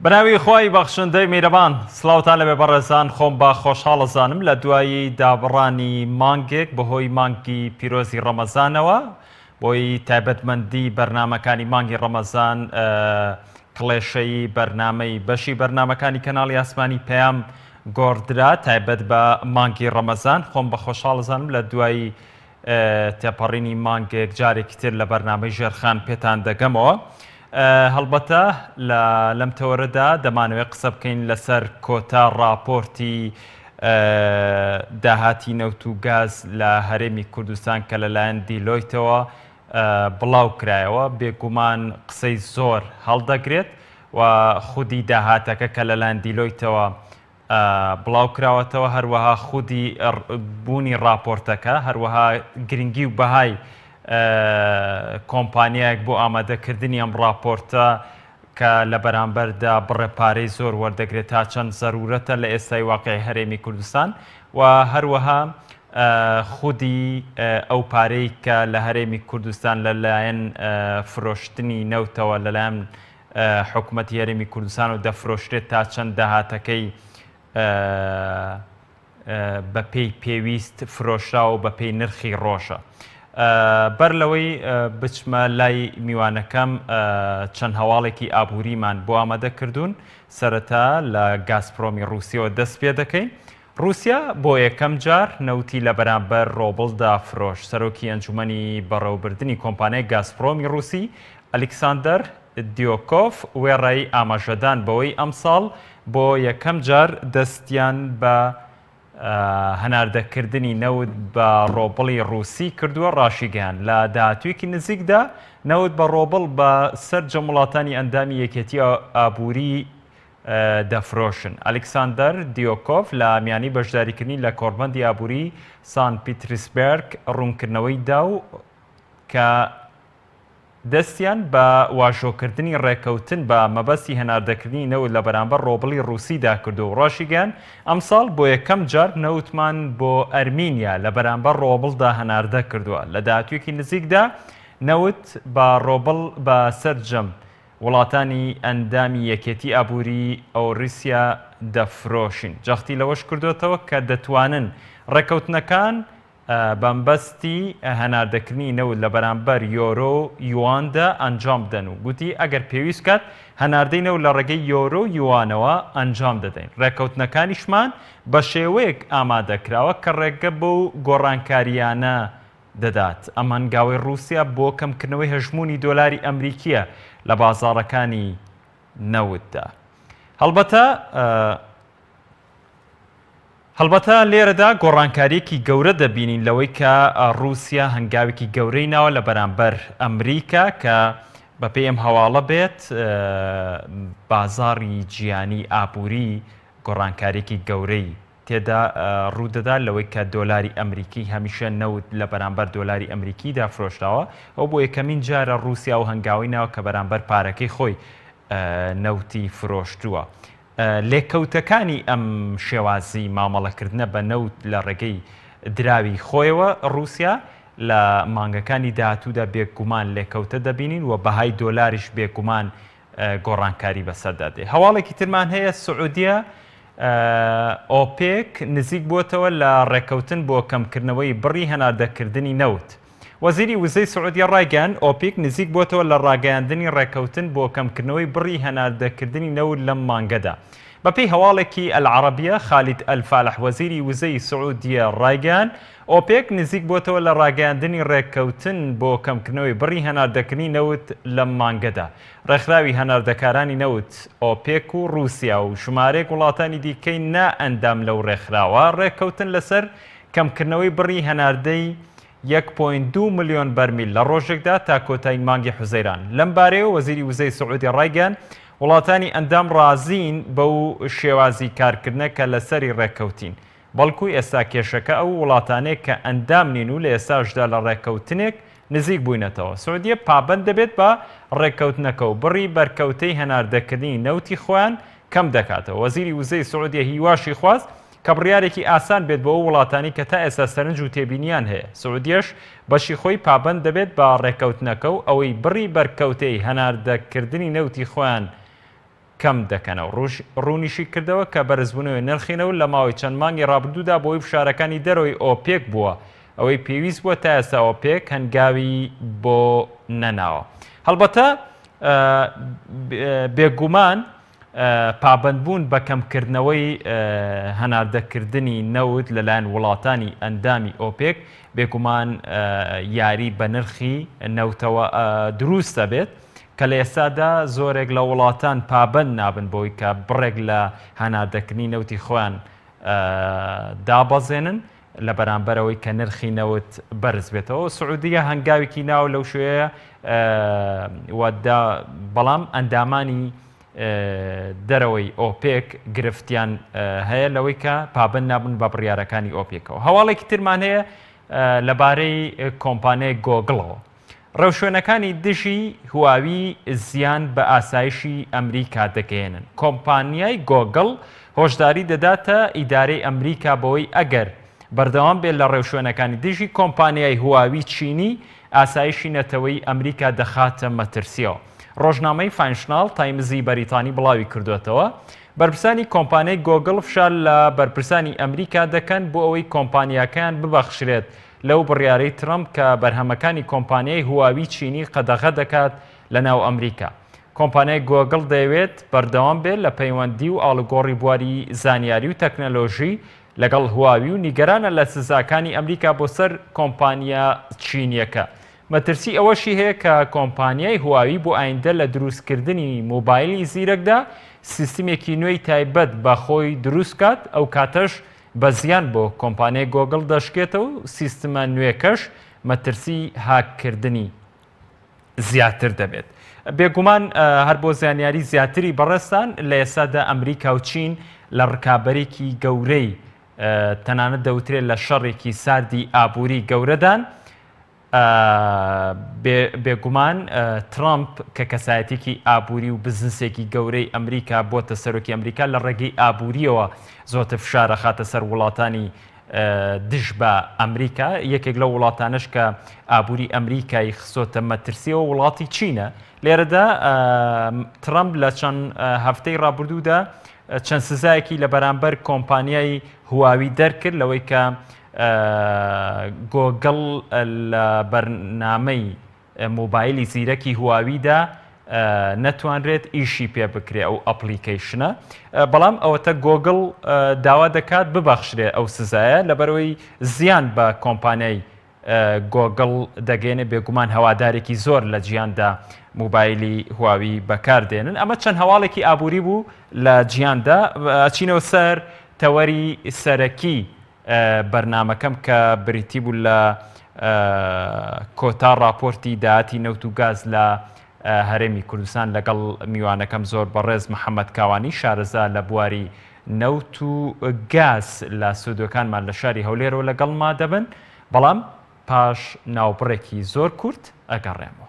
بەناوی خۆی بەخشندەی میرەبان سڵاوتان لەبێ بەڕێزان خۆم بە خۆشحاڵەزانم لە دوایی دابڕانی مانگێک بەهۆی مانگی پیرۆزی ڕەمەزانەوە بۆی تایبەتمەندی بەرنمەکانی مانگی ڕەمەزان کڵێشەی بەرنمەی بەشی بەرنمەکانی کەناڵی ئاسمانی پەیام گۆڕدرا تایبەت بە مانگی ڕەمەزان خۆم بە خۆشحاڵەزانم لە دوایی تێپەڕینی مانگێک جارێکی تر لە بەرنمەی ژێرخان پێتان دەگەمەوە. هەڵبەتە لەم تەوەرەدا دەمانەوێت قسە بکەین لەسەر کۆتا ڕاپۆرتی داهاتی نەوت و گاز لە هەرێمی کوردستان کە لەلایەن دیلۆیتەوە بڵاو کرایەوە بێگومان قسەی زۆر هەڵدەگرێت و خودی داهاتەکە کە لەلایەن دیلۆیتەوە بڵاو کراوەتەوە هەروەها خودی بوونی ڕاپۆرتەکە هەروەها گرنگی و بەهای کۆمپانیایەک بۆ ئامادەکردنی ئەم ڕاپۆرتە کە لە بەرامبەردا بڕێپارەی زۆر وەردەگرێت تا چەند زەرورەتە لە ئێستای واقعی هەرێمی کوردستان و هەروەها خودی ئەو پارەی کە لە هەرێمی کوردستان لەلایەن فرۆشتنی نەوتەوە لەلایەن حکوومەتی هەرێمی کوردستان و دەفرۆشرێت تا چەند داهاتەکەی بەپێی پێویست فرۆشراوە و بەپێی نرخی ڕۆژە. بەر لەوەی بچمە لای میوانەکەم چەند هەواڵێکی ئابووریمان بۆ ئامادە کردوون سەرەتا لە گازپرۆمی رووسیەوە دەست پێ دەکەین. رووسیا بۆ یەکەم جار نەوتی لە بەرامبەر ڕۆبڵدا فرۆش. سەرۆکی ئەنجومەنی بەڕێوەبردننی کۆمپانیای گازپرۆمی رووسی ئەلێکساندەر دیۆکۆف وێڕایی ئاماژەدان بەوەی ئەمساڵ بۆ یەکەم جار دەستیان بە هەناردەکردنی نەوت بە ڕۆبڵی رووسی کردووە ڕاشیگەیان لە داهاتوویەکی نزیکدا نەوت بە ڕۆبڵ بە سەر جەموڵاتانی ئەندامی یەکێتی ئابووری دەفرۆشن. ئەلێکساندەر دیۆکۆف لە میانی بەشداریکردنی لە کۆڕبەندی ئابووری سان پیترسبێرگ ڕوونکردنەوەی دا و کە دەستیان بە واژۆکردنی ڕێکەوتن بە مەبەستی هەناردەکردنی نەوت لە بەرامبەر ڕۆبڵی رووسیدا کردو و ڕاشیگەیان ئەمساڵ بۆ یەکەم جار نەوتمان بۆ ئەرمینیا لە بەرامبەر ڕۆبڵدا هەناردە کردووە. لە داهاتوویەکی نزیکدا نەوت بە ڕۆبڵ بە سەرجەم وڵاتانی ئەندامی یەکێتی ئابووری ئەوروسیا دەفرۆشین. جەختی لەوەش کردوێتەوە کە دەتوانن ڕێکەوتنەکان بەمبەستی هەناردەکردنی نەوت لە بەرامبەر یۆرۆ یواندا ئەنجام بدەن و گوتی ئەگەر پێویست کات هەناردەی نەوت لە ڕێگەی یۆرۆ یوانەوە ئەنجام دەدەین. ڕێکەوتنەکانیشمان بە شێوەیەک ئامادەکراوە کە ڕێگە بەو گۆڕانکاریانە دەدات. ئەم هەنگاوی رووسیا بۆ کەمکردنەوەی هەژمونی دۆلاری ئەمریکیە لە بازاڕەکانی نەوتدا. هەڵبەتە لێرەدا گۆڕانکاریەکی گەورە دەبینین لەوەی کە رووسیا هەنگاوێکی گەورەی ناوە لە بەرامبەر ئەمریکا کە بەپێی ئەم هەواڵە بێت بازاڕی جیهانی ئابووری گۆڕانکاریەکی گەورەی تێدا ڕوودەدا لەوەی کە دۆلاری ئەمریکی هەمیشە نەوت لە بەرامبەر دۆلاری ئەمریکیدا فرۆشراوە ئەو بۆ یەکەمین جارە رووسیا و هەنگاوی ناوە کە بەرامبەر پارەکەی خۆی نەوتی فرۆشتووە. لێکەوتەکانی ئەم شێوازی مامەڵەکردنە بە نەوت لە ڕێگەی دراوی خۆیەوە رووسیا لە مانگەکانی داهاتوودا بێگومان لێکەوتە دەبینین و بەهای دۆلاریش بێگومان گۆڕانکاری بەسەردادێ. هەواڵێکی ترمان هەیە سعودیە ئۆپێک نزیک بووتەوە لە ڕێکەوتن بۆ کەمکردنەوەی بڕی هەناردەکردنی نەوت. وەزیری وزەی سعودیە ڕایگەیاند ئۆپێک نزیک بووتەوە لە ڕاگەیاندنی ڕێکەوتن بۆ کەمکردنەوەی بڕی هەناردەکردنی نەوت لەم مانگەدا. بەپێی هەواڵێکی ئەلعەرەبیە خالید ئەلفالح وەزیری وزەی سعودیە ڕایگەیاند ئۆپێک نزیک بووتەوە لە ڕاگەیاندنی ڕێکەوتن بۆ کەمکردنەوەی بڕی هەناردەکردنی نەوت لەم مانگەدا. ڕێکخراوی هەناردەکارانی نەوت ئۆپێک و رووسیا و ژمارەیەک وڵاتانی دیکەی نائەندام لەو ڕێکخراوە ڕێکەوتن لەسەر کەمکردنەوەی بڕی هەناردەی 1.2 ملیۆن بەرمیل لە ڕۆژێکدا تا کۆتایی مانگی حوزەیران. لەم بارەیەوە وەزیری وزەی سعودی ڕایگەیاند وڵاتانی ئەندام ڕازین بەو شێوازی کارکردنە کە لەسەری ڕێکەوتین بەڵکو ئێستا کێشەکە ئەو وڵاتانەیە کە ئەندام نین و لە ئێستاشدا لە ڕێکەوتنێک نزیک بووینەتەوە. سعودیە پابەند دەبێت بە ڕێکەوتنەکە و بڕی بەرکەوتەی هەناردەکردنی نەوتی خۆیان کەم دەکاتەوە. وەزیری وزەی سعودیە هیواشی خواست کە بڕیارێکی ئاسان بێت بۆ وڵاتانی کە تا ئێستا سەرنج و تێبینیان هەیە. سعودیەش بەشی خۆی پابەند دەبێت بە ڕێکەوتنەکە و ئەوەی بڕی بەرکەوتەی هەناردەکردنی نەوتی خۆیان کەم دەکەنەوە. ڕوونیشی کردەوە کە بەرزبوونەوەی نرخینەوە لە ماوەی چەند مانگی ڕابردوودا بۆی فشارەکانی دەرەوەی ئۆپێک بووە ئەوەی پێویست بووە تا ئێستا ئۆپێک هەنگاوی بۆ نەناوە. هەڵبەتە بێگومان پابندبوون بە کەمکردنەوەی هەناردەکردنی نەوت لەلایەن وڵاتانی ئەندامی ئۆپێک بێگومان یاری بە نرخی نەوتەوە دروستە بێت کە لە ئێستادا زۆرێک لە وڵاتان پابند نابن بۆی کە بڕێک لە هەناردەکردنی نەوتی خۆیان دابەزێنن لە بەرامبەرەوەی کە نرخی نەوت بەرز بێتەوە. سعودیە هەنگاوێکی ناو لەو شوەیە بەڵام ئەندامانی دەرەوەی ئۆپێک گرفتیان هەیە لەوەی کە پابند نابن بە بڕیارەکانی ئۆپێکەوە. هەواڵێکی ترمان هەیە لەبارەی کۆمپانیای گۆگڵەوە. ڕەوشوێنەکانی دژی هواوی زیان بە ئاسایشی ئەمریکا دەگەێنن. کۆمپانیای گۆگڵ هۆشداری دەداتە ئیدارەی ئەمریکا بەوەی ئەگەر بەردەوام بێت لە ڕێوشوێنەکانی دژی کۆمپانیای هواوی چینی ئاسایشی نەتەوەی ئەمریکا دەخاتە مەترسیەوە. ڕۆژنامەی فاینشنال تایمزی بەریتانی بڵاوی کردوێتەوە بەرپرسانی کۆمپانیای گۆگڵ فشار لە بەرپرسانی ئەمریکا دەکەن بۆ ئەوەی کۆمپانیاکان ببەخشرێت لەو بڕیارەی ترەمپ کە بەرهەمەکانی کۆمپانیای هواوی چینی قەدەغە دەکات لە ناو ئەمریکا. کۆمپانیای گۆگڵ دەیەوێت بەردەوام بێت لە پەیوەندی و ئاڵوگۆڕی بواری زانیاری و تەکنەلۆژی لەگەڵ هواوی و نیگەرانە لە سزاکانی ئەمریکا بۆ سەر کۆمپانیا چینیەکە. مەترسی ئەوەشی هەیە کە کۆمپانیای هواوی بۆ ئایندە لە دروستکردنی مۆبایلی زیرەکدا سیستمێکی نوێی تایبەت بە خۆی دروست کات ئەو کاتەش بە زیان بۆ کۆمپانیای گۆگڵ دەشکێتەوە و سیستمە نوێکەش مەترسی هاکردنی زیاتر دەبێت. بێگومان هەر بۆ زانیاری زیاتری بەڕێستان لە ئێستادا ئەمریکا و چین لە ڕکابەرێکی گەورەی تەنانەت دەوترێت لە شەڕێکی ساردی ئابووری گەورەدان. بێگومان ترامپ کە کەسایەتێکی ئابووری و بزنسێکی گەورەی ئەمریکا بۆتە سەرۆکی ئەمریکا لە ڕێگەی ئابووریەوە زۆرتر فشارە خاتە سەر وڵاتانی دژ بە ئەمریکا. یەکێک لە وڵاتانش کە ئابووری ئەمریکای خسۆتە مەترسیەوە وڵاتی چینە. لێرەدا ترامپ لە چەند هەفتەی ڕابردوودا چەند سزایەکی لە بەرامبەر کۆمپانیای هواوی دەرکرد لەوەی کە گۆگڵ لە بەرنامەی مۆبایلی زیرەکی هواویدا نەتوانرێت ئیشی پێ بکرێ ئەو ئەپلیکیشنە. بەڵام ئەوەتە گۆگڵ داوا دەکات ببەخشرێ ئەو سزایە لەبەرەوەی زیان بە کۆمپانیای گۆگڵ دەگەێنێ. بێگومان هەوادارێکی زۆر لە جیاندا مۆبایلی هواوی بەکاردێنن. ئەمە چەند هەواڵێکی ئابووری بوو لە جیاندا. ئەچینەوە سەر تەوەری سەرەکی بەرنامەکەم کە بریتی بوو لە کۆتا راپۆرتی داهاتی نەوت و گاز لە هەرێمی کوردستان لەگەڵ میوانەکەم زۆر بەڕێز محەممەد کاوانی شارەزا لە بواری نەوت و گاز لە سودۆکانمان لە شاری هەولێرەوە لەگەڵما دەبن. بەڵام پاش ناوبڕێکی زۆر کورت ئەگەڕێمەوە.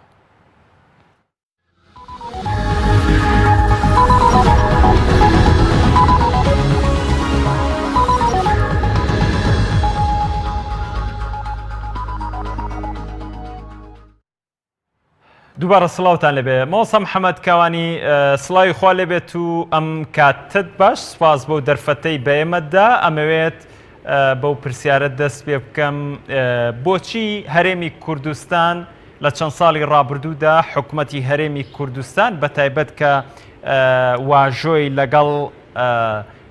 دووبارە سڵاوتان لەبێ مۆسە محەممەد کاوانی سڵاوی خوا لێبێت و ئەم کاتت باش سپاس بۆ دەرفەتەی بە ئێمەدا. ئەمەوێت بەو پرسیارە دەست پێ بکەم بۆچی هەرێمی کوردستان لە چەند ساڵی ڕابردوودا حکوومەتی هەرێمی کوردستان بە تایبەت کە واژۆی لەگەڵ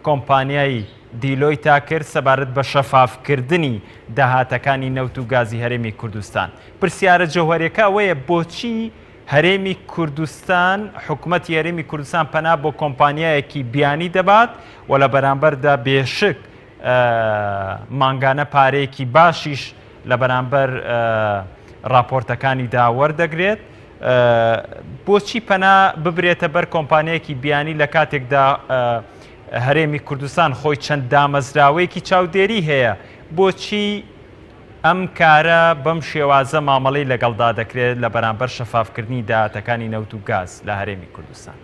کۆمپانیای دیلۆی تا کرد سەبارەت بە شەفافکردنی داهاتەکانی نەوت و گازی هەرێمی کوردستان. پرسیارە جەوهەریەکە ئەوەیە بۆچی هەرێمی کوردستان حکوومەتی هەرێمی کوردستان پەنا بۆ کۆمپانیایەکی بیانی دەبات و لە بەرامبەردا بێشک مانگانە پارەیەکی باشیش لە بەرامبەر راپۆرتەکانی دا وەردەگرێت. بۆچی پەنا ببرێتە بەر کۆمپانیایەکی بیانی لە کاتێکدا هەرێمی کوردستان خۆی چەند دامەزراوەیەکی چاودێری هەیە؟ بۆچی ئەم کارە بەم شێوازە مامەڵەی لەگەڵدا دەکرێت لە بەرامبەر شەفافکردنی داهاتەکانی نەوت و گاز لە هەرێمی کوردستان؟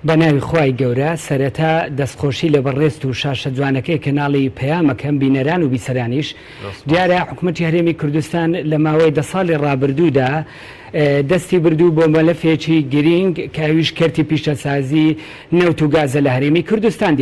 بە ناوی خوای گەورە سەرەتا دەستخۆشی لە بەڕێست و شاشە جوانەکەی کەناڵی پەیامەکەم بینەران و بیسەرانیش دیارە حکوومەتی هەرێمی کوردستان لە ماوەی 10 ساڵی ڕابردوودا دەستی بردوو بۆ مەلەفێکی گرنگ کاویش کەرتی پیشەسازی نەوت و گازە لە هەرێمی کوردستان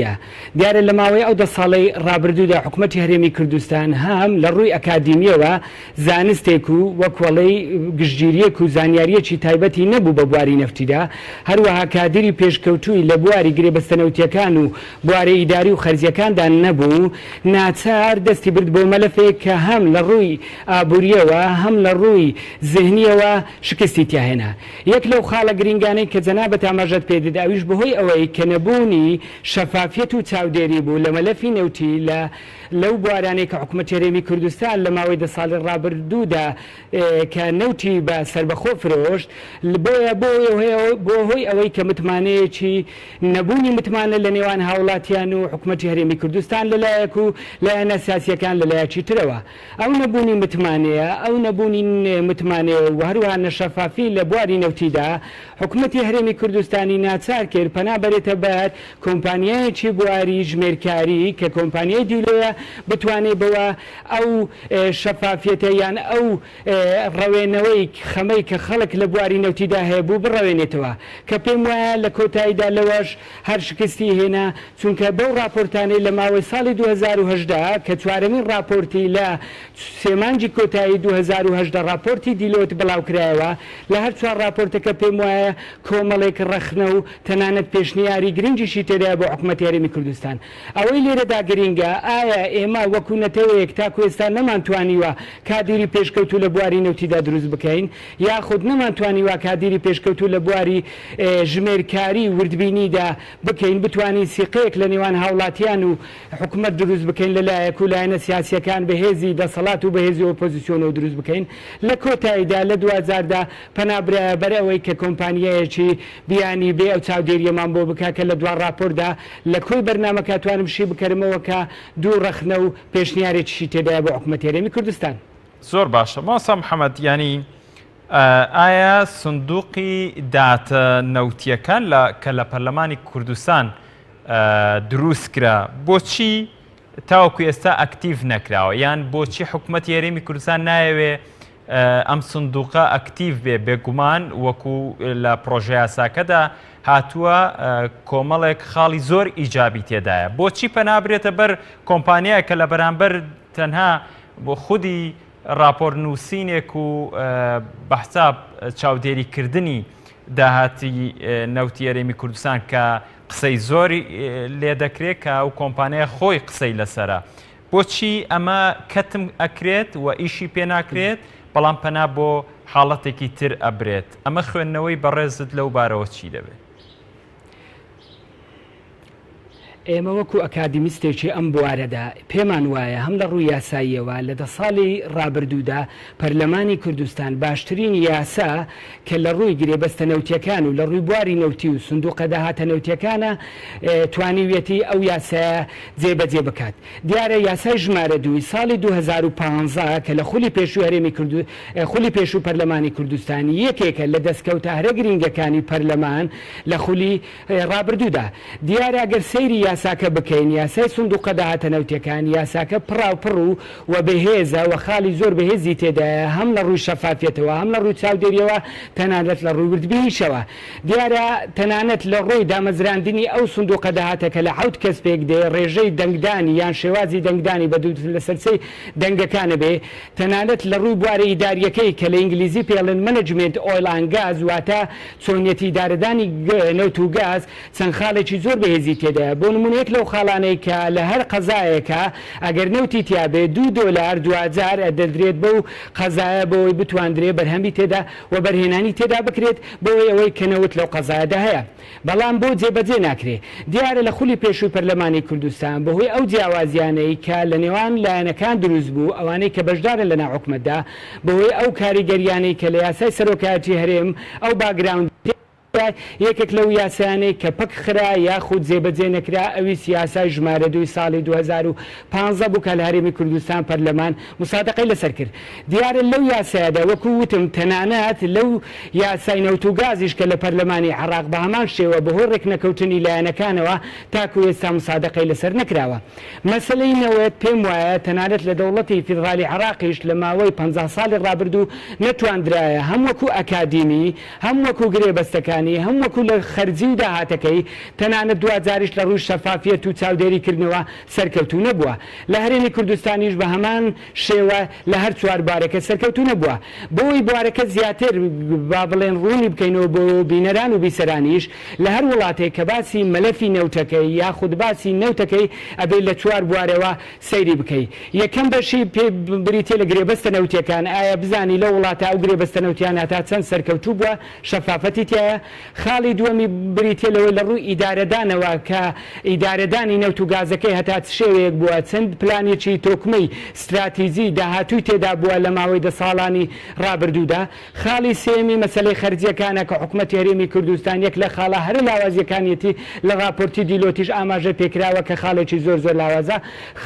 دیارە لە ماوەی ئەو 10 ساڵەی ڕابردوودا حکوومەتی هەرێمی کوردستان هەم لە ڕووی ئەکادیمیەوە زانستێک و وەکوەڵەی گشتگیریەک و زانیاریەکی تایبەتی نەبوو بە بواری نەفتیدا هەروەها کادری پێشکەوتووی لە بواری گرێبەستەنەوتیەکان و بوارە ئیداری و خەرجیەکاندا نەبوو ناچار دەستی برد بۆ مەلەفێک کە هەم لە ڕووی ئابوووریەوە هەم لە ڕووی زهنیەوە شکستی تیاهێنا یەک لەو خاڵە گرنگانەی کە جەنابەت ئاماژەت پێدەدا ئەویش بەهۆی ئەوەی کە نەبوونی شەفافیەت و چاودێری بوو لە مەلەفی نەوتی لەو بوارانەی کە حکوومەتی هەرێمی کوردستان لە ماوەی 10 ساڵی ڕابردوودا کە نەوتی بە سربەخۆ فرۆشت بۆ هۆی ئەوەی کە متمانەیەکی نەبوونی متمانە لە نێوان هاوڵاتیان و حکوومەتی هەرێمی کوردستان لەلایەک و لایەنە سیاسیەکان لەلایەکی ترەوە ئەو نەبوونی متمانەیە ئەو نەبوونی متمانەیە و هەروەها نەشەفافی لە بواری نەوتیدا حکوومەتی هەرێمی کوردستانی ناچار کرد پەنا بەرێتە بەر کۆمپانیایەکی بواری ژمێرکاری کە کۆمپانیای دیلۆیە بتوانێت بەوە ئەو شەفافیەتە یان ئەو ڕەوێنەوەی خەمەی کە خەڵک لە بواری نەوتیدا هەیە بوو بڕەوێنێتەوە کە پێم وایە لە کۆتاییدا لەوەش هەر شکستی هێنا چونکە بەو راپۆرتانەی لە ماوەی ساڵی 2010 کە چوارەمین راپۆرتی لە سێمانجی کۆتایی 2010 راپۆرتی دیلۆت بڵاوکرایەوە لە هەر چوار راپۆرتەکە پێم وایە کۆمەڵێک ڕەخنە و تەنانەت پێشنیاری گرنگیشی تێدایە بۆ حکوومەتی هەرێمی کوردستان ئەوەی لێرەدا گرنگە ئایا ئێمە وەکو نەتەوەیەک تاکو ئێستا نەمانتوانیوە کادیری پێشکەوتو لە بواری نەوتیدا دروست بکەین یاخود نەمانتوانیوە کادیری پێشکەوتو لە بواری ژمێرکاری وردبینیدا بکەین بتوانین سیقەیەک لە نێوان هاوڵاتیان و حکوومەت دروست بکەین لەلایەک و لایەنە سیاسیەکان بەهێزی دەسەڵات و بەهێزی ئۆپۆزیسیۆنەوە دروست بکەین لە کۆتاییدا لە 2010 پەنابرایە بەرەوەی کە کۆمپانیایەکی بیانی بێ ئەو چاودێریەمان بۆ بکە کە لە دوان راپۆردا لە کۆی بەرنامەکە توانم شی بکەرمەوە کە دوو ڕەخنە و پێشنیارێکیشی تێدایە بۆ حکوومەتی هەرێمی کوردستان زۆر باشە ماسا محەممەد ینی ئایا سندوقی داتە نەوتیەکان کە لە پەرلەمانی کوردستان دروست کرا بۆچی تاوەکو ئێستا ئەکتیڤ نەکراوە یان بۆچی حکوومەتی هەرێمی کوردستان نایەوێ ئەم سندوقە ئەکتیڤ بێ بێگومان وەکو لە پرۆژە یاساکەدا هاتووە کۆمەڵێک خاڵی زۆر ئیجابی تێدایە بۆچی پەنابرێتە بەر کۆمپانیایە کە لە بەرامبەر تەنها بۆ خودی راپۆر نووسینێک و بەحسا چاودێریکردنی داهاتی نەوتی هەرێمی کوردستان کە قسەی زۆری لێ دەکرێت کە ئەو کۆمپانیای خۆی قسەی لەسرە بۆچی ئەمە کەتم ئەکرێت و ئیشی پێ ناکرێت بەڵام پەنا بۆ حاڵەتێکی تر ئەبرێت ئەمە خوێندنەوەی بەڕێزت لەو بارەوە چی دەبێت ئێمە وەکو ئەکادیمیستێکی ئەم بوارەدا پێمان وایە هەم لە ڕووی یاساییەوە لە 10 ساڵی ڕابردوودا پەرلەمانی کوردستان باشترین یاسا کە لە ڕووی گرێبەستە نەوتیەکان و لە ڕووی بواری نەوتی و سندوقە داهاتە نەوتیەکانە توانیوێتی ئەو یاسایە جێبەجێ بکات دیارە یاسای ژمارە دووی ساڵی 2015 کە لە خولی پێشوو پەرلەمانی کوردستانی یەکێکە لە دەستکەوتە هەرە گرنگەکانی پەرلەمان لە خولی ڕابردوودا دیارە ئەگەر سەیری یاساکە بکەین یاسای سندوقە داهاتە نەوتیەکان یاساکە پڕ و بەهێزە و خاڵی زۆر بەهێزی تێدایە هەم لە ڕووی شەفافیەتەوە هەم لە ڕووی چاودێریەوە تەنانەت لە ڕووی وردبینیشەوە دیارە تەنانەت لە ڕۆی دامەزراندنی ئەو سندوقە داهاتەکە لە 7 کەس پێک دێ ڕێژەی دەنگدانی یان شێوازی دەنگدانی بە لە سەرچەی دەنگەکانە بێ تەنانەت لە ڕووی بوارە ئیداریەکەی کە لە ئینگلیزی پێڵن منەجمنت ئۆیل ئەند گاز واتە چۆنیەتی دارەدانی نەوت و گاز چەند خاڵێکی زۆر بەهێزی تێدایە بۆ نمونەیەک لەو خاڵانەی کە لە هەر قەزایەکە ئەگەر نەوتی تیابێ $2 2000 دەدرێت بەو قەزایە بۆی بتواندرێ بەرهەمی تێدا و بەرهێنانی تێدا بکرێت بۆی ئەوەی کەنەوت لەو قەزایەدا هەیە بەڵام بۆ جێبەجێ ناکرێ دیارە لە خولی پێشووی پەرلەمانی کوردستان بەهۆی ئەو جیاوازیانەی کە لە نێوان لایەنەکان دروست بوو ئەوانەی کە بەشدارن لە ناو حکومەتدا بەهۆی ئەو کاریگەریانەی کە لە یاسای سەرۆکایەتی هەرێم ئەو باگراوند یەکێک لەو یاسایانەی کە پەک خرا یاخود جێبەجێ نەکرا ئەوی سیاسای ژمارە 2 ساڵی 2015 بوو کە لە هەرێمی کوردستان پەرلەمان مسادقەی لەسەر کرد. دیارە لەو یاسایەدا وەکو وتم تەنانەت لەو یاسای نەوت و گازیش کە لە پەرلەمانی عێراق بە هەمان شێوە بەهۆی ڕێکنەکەوتنی لایەنەکانەوە تاکو ئێستا مسادقەی لەسەر نەکراوە. مەسەلەی نەوەت پێم وایە تەنانەت لە دەوڵەتی فیدرالی عێراقیش لە ماوەی 50 ساڵی ڕابردوو نەتواندرایە هەم وەکو ئەکادیمی هەم وەکو گرێبەستەکانی هەم وەکو لە خەرجی و داهاتەکەی تەنانەت دوجاریش لە ڕووی شەفافیەت و چاودێریکردنەوە سەرکەوتوو نەبووە. لە هەرێمی کوردستانیش بە هەمان شێوە لە هەر چوار بارەکە سەرکەوتوو نەبووە. بۆی بوارەکە زیاتر با بڵێن ڕوونی بکەینەوە بۆ بینەران و بیسەرانیش لە هەر وڵاتێک کە باسی مەلەفی نەوتەکەی یاخود باسی نەوتەکەی ئەبێ لە چوار بوارەوە سەیری بکەیت. یەکەم بەشی پێ بریتێ لە گرێبەستە نەوتیەکان ئایا بزانی لە وڵاتە ئەو گرێبەستە نەوتیان هەتا چەند سەرکەوتوو بووە شەفافەتی تایە. خاڵی دووەمی بریتێ لەوەی لە ڕووی ئیدارەدانەوە کە ئیدارەدانی نەوت و گازەکەی هەتا شێوەیەک بووە چەند پلانێکی تۆکمەی استراتیزی داهاتووی تێدا بووە لە ماوەی 10 ساڵانی ڕابردوودا. خاڵی سێمی مەسەلەی خەرجیەکانە کە حکوومەتی هەرێمی کوردستان یەک لە خاڵە هەر لاوازیەکانیەتی لە راپۆرتی دیلۆتیش ئاماژە پێکراوە کە خاڵێکی زۆر لاوازە.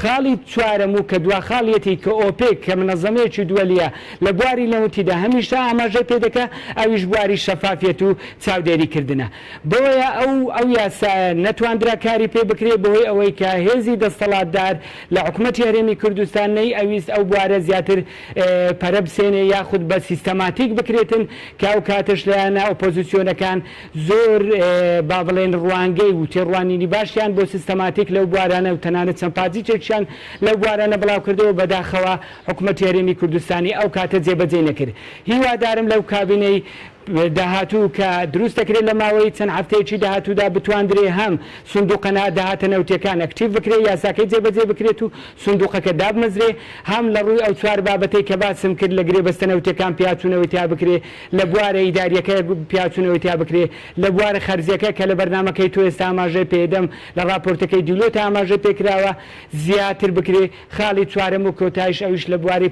خاڵی چوارەم و کە دوا خاڵیەتی کە ئۆپێک کە منەظەمەیەکی دووەلیە لە بواری نەوتیدا هەمیشە ئاماژە پێ دەکا ئەویش بواری شەفافیەت و چاودێریکردنە. بۆیە ئەو یاسایە نەتواندرا کاری پێ بکرێت بۆی ئەوەی کە هێزی دەستەڵاتدار لە حکوومەتی هەرێمی کوردستان نەی ئەویست ئەو بوارە زیاتر پەرە بسێنێ یاخود بە سیستەماتیک بکرێتن کە ئەو کاتش لایەنە ئۆپۆزیسیۆنەکان زۆر با بڵێن ڕوانگەی و تێڕوانینی باشیان بۆ سیستەماتیک لەو بوارانە و تەنانەت چەند پازیچێکیان لەو بوارانە بڵاو کردەوە بەداخەوە حکوومەتی هەرێمی کوردستانی ئەو کاتە جێبەجێ نەکرد. هیوادارم لەو کابینەی داهاتوو کە دروست دەکرێت لە ماوەی چەند هەفتەیەکی داهاتوودا بتواندرێ هەم سندوقەنا داهاتە نەوتیەکان ئەکتیڤ بکرێت یاساکەی جێبەجێ بکرێت و سندوقەکە دابمەزرێ هەم لە ڕووی ئەو چوار بابەتەی کە باسم کرد لە گرێبەستە نەوتیەکان پیاچوونەوەی تا بکرێ لە بوارە ئیداریەکە پیاچوونەوەی تا بکرێ لە بوارە خەرجیەکە کە لە بەرنامەکەی تۆ ئێستا ئاماژەی پێدەم لە راپۆرتەکەی دیلۆت ئاماژە پێکراوە زیاتر بکرێ. خاڵی چوارەم و کۆتایش ئەویش لە بواری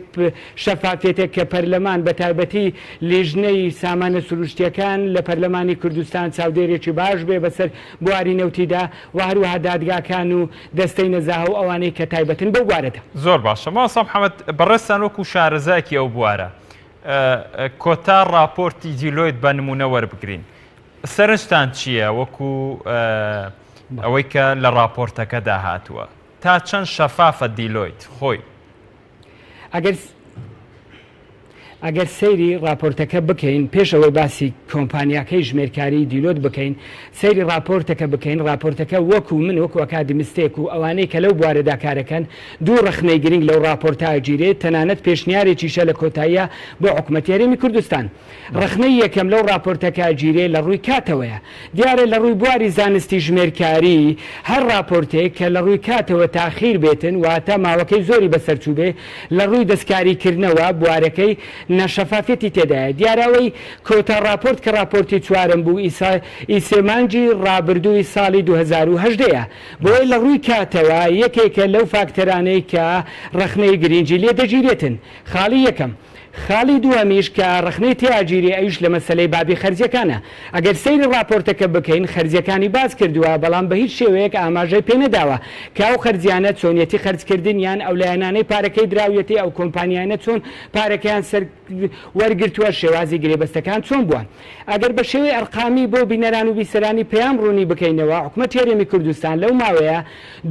شەفافیەتێک کە پەرلەمان بە تایبەتی لیژنەی سامانە سروشتیەکان لە پەرلەمانی کوردستان چاودێرێکی باش بێ بەسەر بواری نەوتیدا و هەروەها دادگاکان و دەستەی نەزاهە و ئەوانەی کە تایبەتن بەو بوارەتە. زۆر باشە ماسە محەممەد بەڕێستان وەکو شارەزاکی ئەو بوارە کۆتا راپۆرتی دیلۆیت بە نمونە وەربگرین سەرنجتان چییە وەکو ئەوەی کە لە راپۆرتەکە داهاتووە تا چەند شەفافە دیلۆیت خۆی ئەگەر سەیری راپۆرتەکە بکەین پێشەوەی باسی کۆمپانیاکەی ژمێرکاری دیلۆت بکەین سەیری راپۆرتەکە بکەین راپۆرتەکە وەکو من وەکو ئەکادمیستێک و ئەوانەی کە لەو بوارەدا کارەکەن دوو ڕخنەی گرنگ لەو راپۆرتە ئەگیرێت تەنانەت پێشنیارێکیشە لە کۆتاییە بۆ حکوومەتی هەرێمی کوردستان. ڕخنەی یەکەم لەو راپۆرتەکە ئەگیرێت لە ڕووی کاتەوەیە دیارە لە ڕووی بواری زانستی ژمێرکاری هەر راپۆرتێک کە لە ڕووی کاتەوە تاخیر بێتن واتە ماوەکەی زۆری بەسەرچوو بێ لە ڕووی دەستکاریکردنەوە بوارەکەی نەشەفافێتی تێدایە. دیارەوەی کۆتا راپۆرت کە راپۆرتی چوارم بوو ئیسێمانجی ڕابردووی ساڵی 2010ەیە بۆی لە ڕووی کاتەوە یەکێکە لەو فاکتەرانەی کە ڕخنەی گرنگی لێ دەگیرێتن. خاڵی یەکەم. خاڵی دووەمیش کە ڕخنەی تیاگیری ئەوش لە مەسەلەی بابی خەرجیەکانە. ئەگەر سەیری راپۆرتەکە بکەین خەرجیەکانی باز کردووە بەڵام بە هیچ شێوەیەک ئاماژەی پێ نەداوە کە ئەو خەرجیانە چۆنیەتی خەرجکردن یان ئەو لایەنانەی پارەکەی دراویەتی ئەو کۆمپانیانە چۆن پارەکەیان سەر وەرگرتووە شێوازی گرێبەستەکان چۆن بووە. ئەگەر بە شێوەی ئەرقامی بۆ بینەران و بیسەرانی پێیان ڕوونی بکەینەوە حکوومەتی هەرێمی کوردستان لەو ماوەیە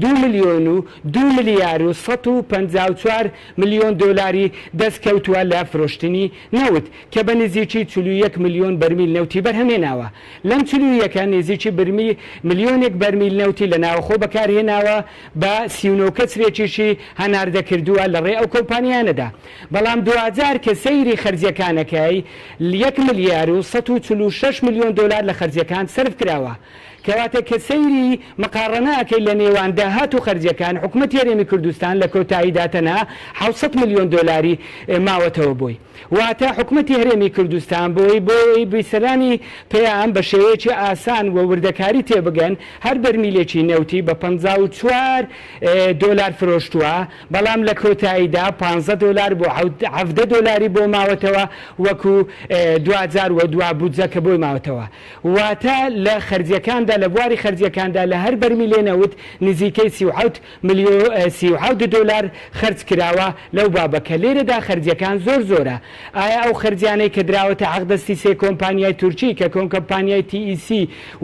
2 ملیۆن و 2 ملیار و 154 ملیۆن دۆلاری دەستکەوتووە لە فرۆشتنی نەوت کە بە نزیکی 41 ملیۆن بەرمیل نەوتی بەرهەمێناوە. لەم 41 نزیکی ملیۆنێک بەرمیل نەوتی لە ناوخۆ بەکارهێناوە بە 39 کەسرێکیشی هەناردەکردووە لە ڕێ ئەو کۆمپانیانەدا. بەڵام دوجار کە سەیری خەرجیەکانەکەی 1 ملیار و 146 ملیۆن دۆلار لە خەرجیەکان سرف کراوە کەواتە کە سەیری مقارنەکەی لە نێوان داهات و خەرجیەکان حکوومەتی هەرێمی کوردستان لە کۆتاییدا تەنها 700 ملیۆن دۆلاری ماوەتەوە بووی واتە حکوومەتی هەرێمی کوردستان بۆی بیسەرانی پێیان بە شێوەیەکی ئاسان و وردەکاری تێبگەن هەر بەرمیلێکی نەوتی بە 54 دۆلار فرۆشتووە بەڵام لە کۆتاییدا 15 دۆلار بۆ 17 دۆلاری بۆ ماوەتەوە وەکو 2002 بودجە کە بۆی ماوەتەوە واتە لە خەرجیەکاندا لە بواری خەرجیەکاندا لە هەر بەرمیلێ نەوت نزیکەی 37 دۆلار خەرج کراوە لەو بابەکە لێرەدا خەرجیەکان زۆر زۆرە ئایا ئەو خەرجیانەی کە دراوەتە عەقدەستی سێ کۆمپانیای تورکی کە کۆمپانیای TEC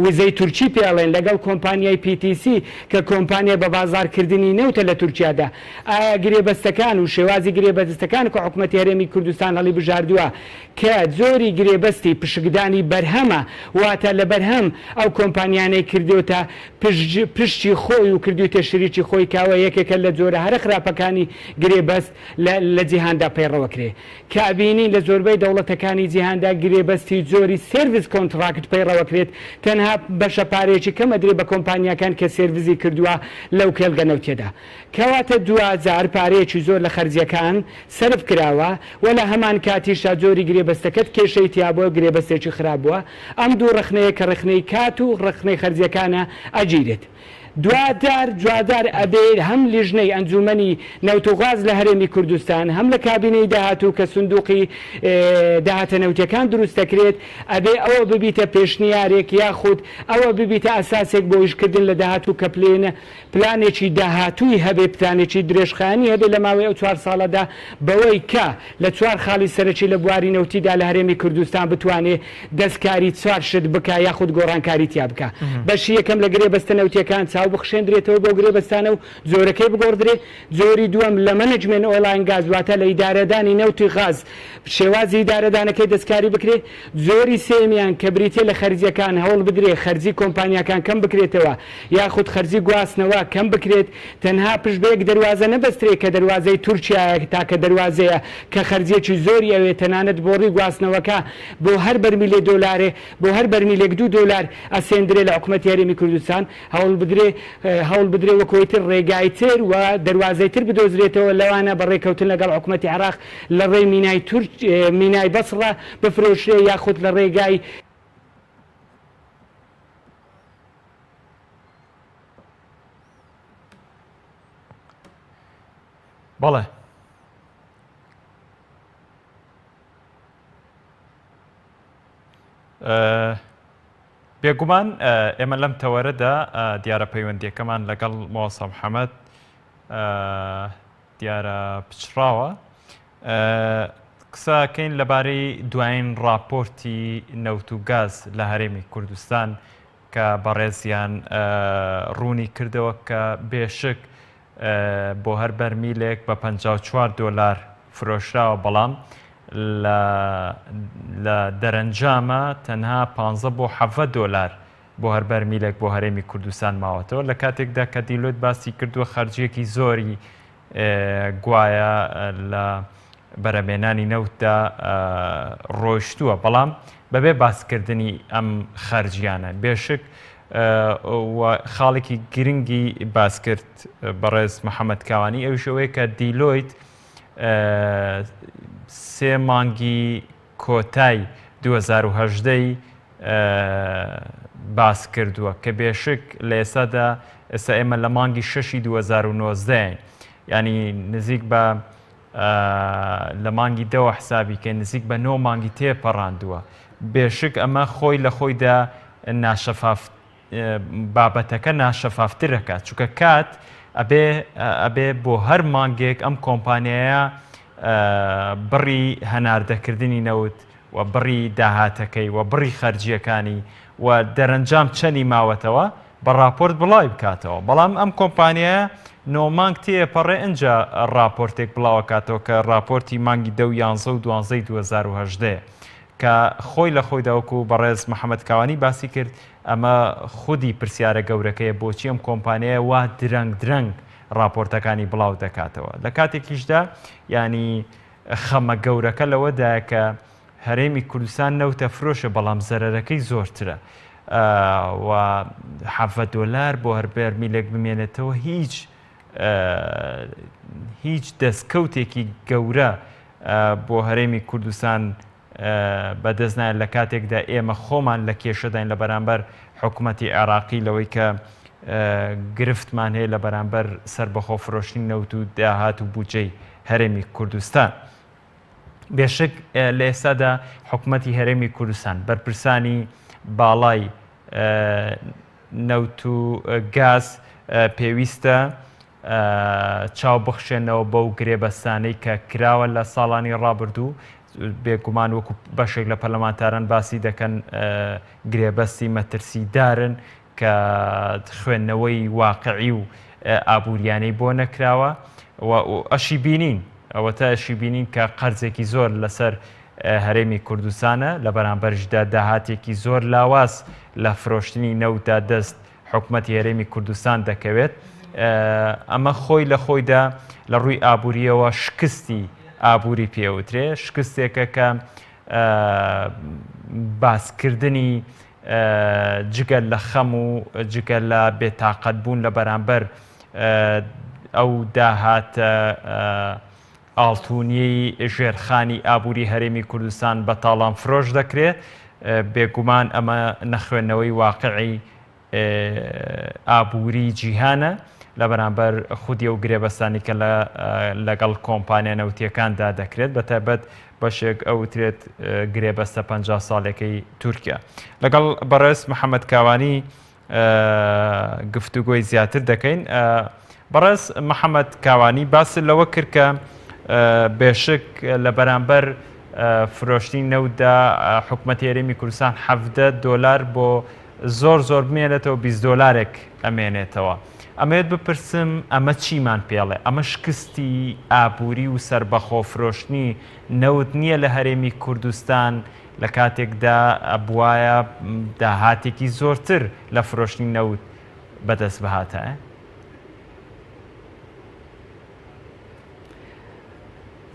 وزەی تورکی پێڵێن لەگەڵ کۆمپانیای PTC کە کۆمپانیا بە بازارکردنی نەوتە لە تورکیادا ئایا گرێبەستەکان و شێوازی گرێبەستەکان کە حکوومەتی هەرێمی کوردستان هەڵی بژاردووە کە زۆری گرێبەستی پشکدانی بەرهەمە واتە لە بەرهەم ئەو کۆمپانیانەی کردوتە پشتی خۆی و کردوتە شریکی خۆی کاوە یەکێکە لە جۆرە هەرە خراپەکانی گرێبەست لە جیهاندا پەیڕەوەکرێ کابینی لە زۆربەی دەوڵەتەکانی جیهاندا گرێبەستی جۆری سێڤیس کۆنتراکت پەیڕەوەکرێت تەنها بەشە پارێکی کەمە درێ بە کۆمپانیەکان کە سێڤیزی کردووە لەو کێڵگە نەوتێدا کەواتە 2000 پارەیەکی زۆر لە خەرجیەکان سەرف کراوە و لە هەمان کاتیشا جۆری گرێبەستەکەت کێشەی تیا بۆ گرێبەستێکی خراپ بووە ئەم دوو ڕخنەیە کە ڕخنەی کات و ڕخنەی خەرجیەکانە ئەگیرێت دوادار ئەبێ هەم لیژنەی ئەنجومەنی نەوتوغاز لە هەرێمی کوردستان هەم لە کابینەی داهاتوو کە سندوقی داهاتە نەوتەکان دروست دەکرێت ئەبێ ئەوە ببیتە پێشنیارێک یاخود ئەوە ببیتە ئەساسێک بۆ ئیشکردن لە داهاتوو کە پلانێکی داهاتووی هەبێ پلانێکی درێژخانی هەبێ لە ماوەی ئەو 4 ساڵەدا بەوەی کە لە 4 خاڵی سەرەکی لە بواری نەوتیدا لە هەرێمی کوردستان بتوانێت دەستکاری 4 شت بکە یاخود گۆڕانکاری تیا بکە بەشی یەکەم لە گرێبەستە نەوتیەکان چاو بخشێندرێتەوە بۆ گرێبەستانە و زۆرەکەی بگۆڕدرێت جۆری دووەم لە مەنەجمنت ئۆنلاین گاز واتە لە ئیدارەدانی نەوتی غاز شێوازی ئیدارەدانەکەی دەستکاری بکرێت زۆری سێمیان کە بریتێ لە خەرجیەکان هەوڵ بدرێ خەرجی کۆمپانیەکان کەم بکرێتەوە یاخود خەرجی گواستنەوە کەم بکرێت تەنها پشتبەیەک دەواازە نەبەسترێت کە دەواازەی تورکیایە تاکە دەواازەیە کە خەرجیەکی زۆری ئەوێت تەنانەت بۆڕی گواستنەوەکە بۆ هەر بەرمیلێ دۆلارێ بۆ هەر بەرمیلێک 2 دۆلار ئەسێندرێ لە حکوومەتی هەرێمی کوردستان هەوڵ بدرێ وەکۆیتر ڕێگای تر و دەواازەی تر بدۆزرێتەوە لەوانە بەڕێکەوتن لەگەڵ حکوومەتی عێراق لە ڕێی مینای بەسڕە بفرۆشرێ یاخود لە ڕێگای بەڵێ بێگومان ئێمە لەم تەوەرەدا دیارە پەیوەندیەکەمان لەگەڵ مۆسە محەممەد دیارە پچراوە قسەکەین لەبارەی دوایین راپۆرتی نەوت و گاز لە هەرێمی کوردستان کە بەڕێزیان ڕوونی کردەوە کە بێشک بۆ هەر بەرمیلێک بە 54 دۆلار فرۆشراوە بەڵام لە دەرەنجامە تەنها 15 بۆ 7 دۆلار بۆ هەر بەرمیلێک بۆ هەرێمی کوردستان ماوەتەوە لە کاتێکدا کە دیلۆت باسی کردووە خەرجیەکی زۆری گوایە لە بەرەمێنانی نەوتدا ڕۆیشتووە بەڵام بەبێ باسکردنی ئەم خەرجیانە بێشک خاڵێکی گرنگی باس کرد بەڕێز محەممەد کاوانی ئەوشەوەی کە دیلۆیت 3 مانگی کۆتای 2018 باس کردووە کە بێشک لە ئێستادا ئێستا ئێمە لە مانگی 6 2019 ینی نزیک بە لە مانگی 10 حسابی کە نزیک بە 9 مانگی تێپەڕاندووە بێشک ئەمە خۆی لە خۆیدا بابەتەکە ناشەفافترەکات چونکە کات ئەبێ بۆ هەر مانگێک ئەم کۆمپانیایە بڕی هەناردەکردنی نەوت و بڕی داهاتەکەی و بڕی خەرجیەکانی و دەرەنجام چەنی ماوەتەوە بە راپۆرت بڵاوی بکاتەوە بەڵام ئەم کۆمپانیایە نۆمانگ تێپەڕێ ئەنجا راپۆرتێک بڵاوکاتەوە کە راپۆرتی مانگی 10 11 و 12 2018 کە خۆی لە خۆی داوەکو بەڕێز محەممەد کاوانی باسی کرد ئەمە خودی پرسیارە گەورەکەیە بۆچی ئەم کۆمپانیایە وا درەنگ راپۆرتەکانی بڵاو دەکاتەوە لە کاتێکیشدا ینی خەمە گەورەکە لەوەدایە کە هەرێمی کوردستان نەوتە فرۆشە بەڵام زەرەرەکەی زۆرترە و $7 بۆ هەر بەرمیلێک بمێنێتەوە هیچ دەستکەوتێکی گەورە بۆ هەرێمی کوردستان بەدەست نایە لە کاتێکدا ئێمە خۆمان لە کێشەداین لە بەرامبەر حکوومەتی عێراقی لەوەی کە گرفتمان هەیە لە بەرامبەر سەربەخۆ فرۆشتنی نەوت و داهات و بودجەی هەرێمی کوردستان. بێشک لە ئێستادا حکوومەتی هەرێمی کوردستان بەرپرسانی باڵای نەوت و گاز پێویستە چاو بخشێنەوە بەو گرێبەستانەی کە کراوە لە ساڵانی ڕابردوو. بێگومان وەکو بەشێک لە پەرلەمانتاران باسی دەکەن گرێبەستی مەترسیدارن کە خوێندنەوەی واقعی و ئابوووریانەی بۆ نەکراوە ئەشی بینین ئەوەتە ئەشی بینین کە قەرزێکی زۆر لەسەر هەرێمی کوردستانە لە بەرامبەرشدا داهاتێکی زۆر لاواز لە فرۆشتنی نەوتدا دەست حکوومەتی هەرێمی کوردستان دەکەوێت. ئەمە خۆی لە خۆیدا لە ڕووی ئابووریەوە شکستی ئابووری پێوترێ، شکستێکە کە باسکردنی جگەل لە خەم و جگەل لە بێتاقەت بوون لە بەرامبەر ئەو داهاتە ئاڵتونیەی ژێرخانی ئابووری هەرێمی کوردستان بە تاڵان فرۆش دەکرێت. بێگومان ئەمە نەخوێندنەوەی واقعی ئابووری جیهانە لە بەرامبەر خودی و گرێبەستانی کە لەگەڵ کۆمپانیا نەوتیەکاندا دەکرێت بەتایبەت بەشێک ئەوترێت گرێبەستە 50 ساڵێکی تورکیا. لەگەڵ بەڕێز محەممەد کاوانی گفتوگۆی زیاتر دەکەین. بەڕێز محەممەد کاوانی باس لەوە کرد کە بێشک لە بەرامبەر فرۆشتنی نەوتدا حکوومەتی هەرێمی کوردستان $7 بۆ زۆر بمێنێتەوە $20 ئەمێنێتەوە. ئەمەوێت بپرسم ئەمە چیمان پێڵێ؟ ئەمە شکستی ئابووری و سەربەخۆ فرۆشتنی نەوت نییە لە هەرێمی کوردستان لە کاتێکدا بوایە داهاتێکی زۆرتر لە فرۆشتنی نەوت بەدەست بهاتە؟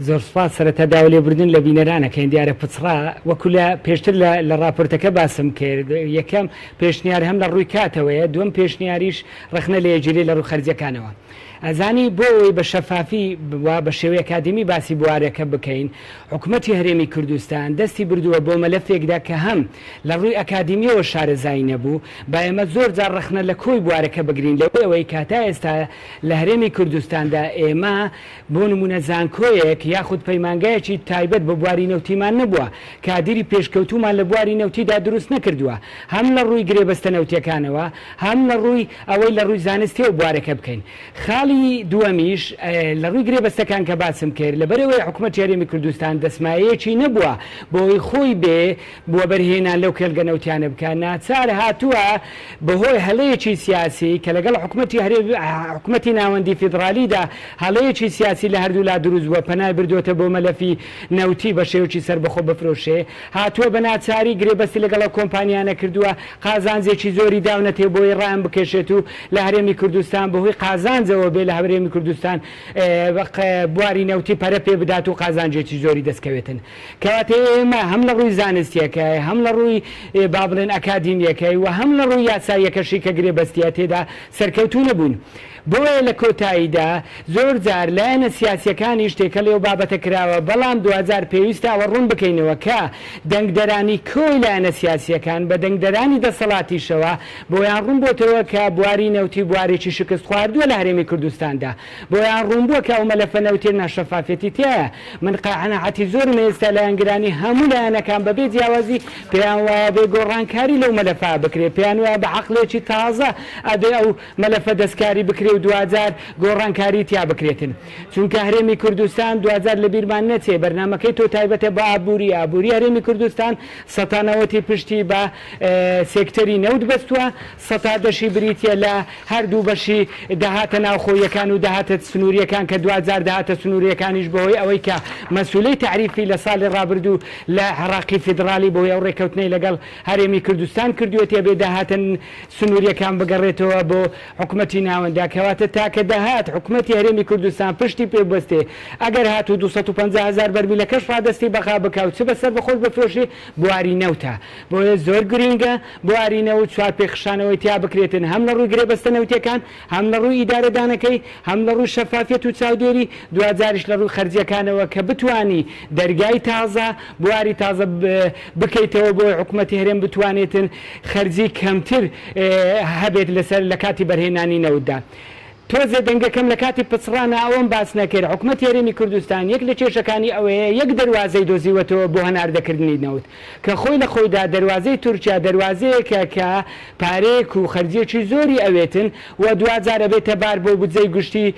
زۆر سوپاس سەرەتا داوا لێبوردن لە بینەرانەکەین دیارە پچڕا وەکو لە پێشتر لە راپۆرتەکە باسم کرد. یەکەم پێشنیار هەم لە ڕووی کاتەوەیە، دووەم پێشنیاریش ڕخنە لە یەکجێری لە ڕوو خەرجەکانەوە. ئەزانی بۆ ئەوەی بە شەفافی بە شێوەیە ئەکادمی باسی بوارەکە بکەین، حکوومەتی هەرێمی کوردستان دەستی بردووە بۆ مەلەفێکدا کە هەم لە ڕووی ئەکادمیەوە شارەزایی نەبوو، با ئێمە زۆر جار ڕخنە لە کۆی بوارەکە بگرین لەوەی ئەوەی کاتا ئێستا لە هەرێمی کوردستاندا ئێمە بۆ نمونە زانکۆیەک یاخود پەیمانگایەکی تایبەت بە بواری نەوتیمان نەبووە، کادیری پێشکەوتومان لە بواری نەوتیدا دروست نەکردووە، هەم لە ڕووی گرێبەستە نەوتیەکانەوە هەم لە ڕووی ئەوەی لە ڕووی زانستی و بوارەکە بکەین. خاڵی دووەمیش لە ڕووی گرێبەستەکان کە باسم کرد لەبەرەوەی حکوومەتی هەرێمی کوردستان دەسمایەکی نەبووە بۆی خۆی بێ بووە بەرهێنان لەو کێلگە نەوتیانە بکە، ناچار هاتووە بەهۆی هەڵەیەکی سیاسی کە لەگەڵ حکوومەتی ناوەندی فیدرالیدا هەڵەیەکی سیاسی لە هەردوو لا دروست بووە، پەنای بردووەتە بۆ مەلەفی نەوتی بە شێوکی سەربەخۆ بفرۆشێ، هاتووە بە ناچاری گرێبەستی لەگەڵ کۆمپانیانە کردووە، قازانجێکی زۆری داونەتێ بۆی ڕایان بکێشێت و لە هەرێمی کوردستان بەهۆی قازانجەوە بێ لە هەرێمی کوردستان بواری نەوتی پەرە پێ بدات و قازانجێکی زۆری دەستکەوێتن. کەواتە ئێمە هەم لە ڕووی زانستیەکەی هەم لە ڕووی با بڵێن ئەکادیمیەکەی و هەم لە ڕووی یاساییەکەشی کە گرێبەستیە تێدا سەرکەوتوو نەبوون. بۆیە لە کۆتاییدا زۆر جار لایەنە سیاسیەکانی شتێکە لێو بابەتە کراوە، بەڵام 2000 پێویستاوە ڕوون بکەینەوە کە دەنگدەرانی کۆی لایەنە سیاسیەکان بە دەنگدەرانی دەسەڵاتیشەوە بۆیان ڕوون بۆتەوە کە بواری نەوتی بوارێکی شکست خواردووە لە هەرێمی کوردستاندا، بۆیان ڕوون بووە کە ئەو مەلەفە نەوتێ ناشەفافێتی تێیە. من قەناعەتی زۆرم ئێستا لایەنگرانی هەموو لایەنەکان بەبێ جیاوازی پێیان وایە بێ گۆڕانکاری لەو مەلەفە بکرێ، پێیان وایە بە عەقڵێکی تازە ئەبێ ئەو مەلەفە دەستکاری بکرێ و 2000 گۆڕانکاری تیا بکرێتن. چونکە هەرێمی کوردستان 2000 لە بیرمان نەچێ بەرنامەکەی تۆ تایبەتە بە ئابووری هەرێمی کوردستان سەتانەوەتی پشتی بە سێکتەری نەوت بەستووە، سەتادەشی بریتە لە هەردوو بەشی داهاتە ناوخۆیەکان و داهاتە سنووریەکان کە 2000 داهاتە سنووریەکانیش بەهۆی ئەوەی کە مەسئولەی تعریفی لە ساڵی ڕابردوو لە عێراقی فیدرالی بۆی ئەو ڕێکەوتنەی لەگەڵ هەرێمی کوردستان کردووەتێ بێ داهاتن سنووریەکان بگەڕێتەوە بۆ حکوومەتی ناوەندا. کەواتە تاکە دەهات حکوومەتی هەرێمی کوردستان پشتی پێ بەستێ ئەگەر بکات و 250,000 بەرمیلەکەش ڕادستی بەخا بکات چ بەسەر بەخۆش بفرۆشی بواری نەوتە بۆیە زۆر گرینگە بواری نەوت چوار پێخشانەوەی تیا بکرێتن هەم لە ڕووی گرێبەستە نەوتەکان هەم لە ڕووی ئیدارەدانەکەی هەم لە ڕووی شەفافیەت و چاودێری دوجاریش لە ڕووی خەرجیەکانەوە کە بتوانی دەرگای تازە بواری تازە بکەیتەوە بۆی حکوومەتی هەرێم بتوانێتن خەرجی کەمتر هەبێت لەسەر لە کاتی بەرهێنانی نەوتدا. تۆزێ دەنگەکەم لە کاتی پچڕانە ئەوەم باس نەکرد حکوومەتی هەرێمی کوردستان یەک لە کێشەکانی ئەوەیە یەک دەواازەی دۆزیوەتەوە بۆ هەناردەکردنی نەوت کە خۆی لە خۆیدا دەواازەی تورکیا دەواازەیەکە کە پارەیەک و خەرجیەکی زۆری ئەوێتن و دوجارە بێتە بار بۆ بودجەی گشتی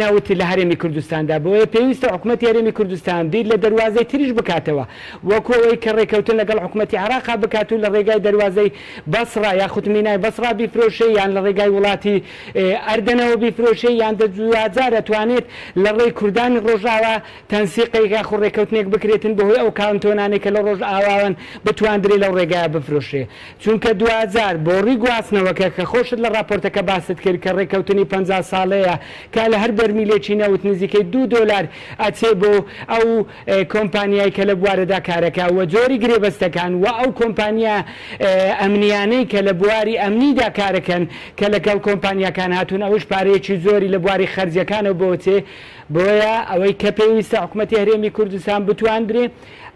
نەوت لە هەرێمی کوردستاندا بۆیە پێویستە حکوومەتی هەرێمی کوردستان بیر لە دەواازەی تریش بکاتەوە وەکەوەی کە ڕێکەوتن لەگەڵ حکوومەتی عێراق بکات و لە ڕێگای دەواازەی بەسڕا یاخود مینای بەسڕا بیفرۆشێ یان لە ڕێگای وڵاتی ئەردەنەوە بیفرۆشێ یان دوجار دەتوانێت لە ڕێی کوردانی ڕۆژاوا تەنسیقێکا خوڕێکەوتنێک بکرێتن بەهۆی ئەو کانتۆنانێک کە لە ڕۆژ ئاواون بتواندرێ لەو ڕێگایە بفرۆشێ چونکە دوجار بۆ ڕی گواستنەوەکە کە خۆشت لە راپۆرتەکە باست کرد کە ڕێکەوتنی 50 ساڵەیە کا لە هەر بەرمیلێکی نەوت نزیکەی $2 ئەچێ بۆ ئەو کۆمپانیای کە لە بوارەدا کارەکە وە جۆری گرێبەستەکان و ئەو کۆمپانیا ئەمنیانەی کە لە بواری ئەمنیدا کارەکەن کە لەگەڵ کۆمپانیاکان هاتوون ئەوش پارەیەکی زۆری لە بواری خەرجیەکانەوە بۆچێ بۆیە ئەوەی کە پێویستە حکوومەتی هەرێمی کوردستان بتواندرێ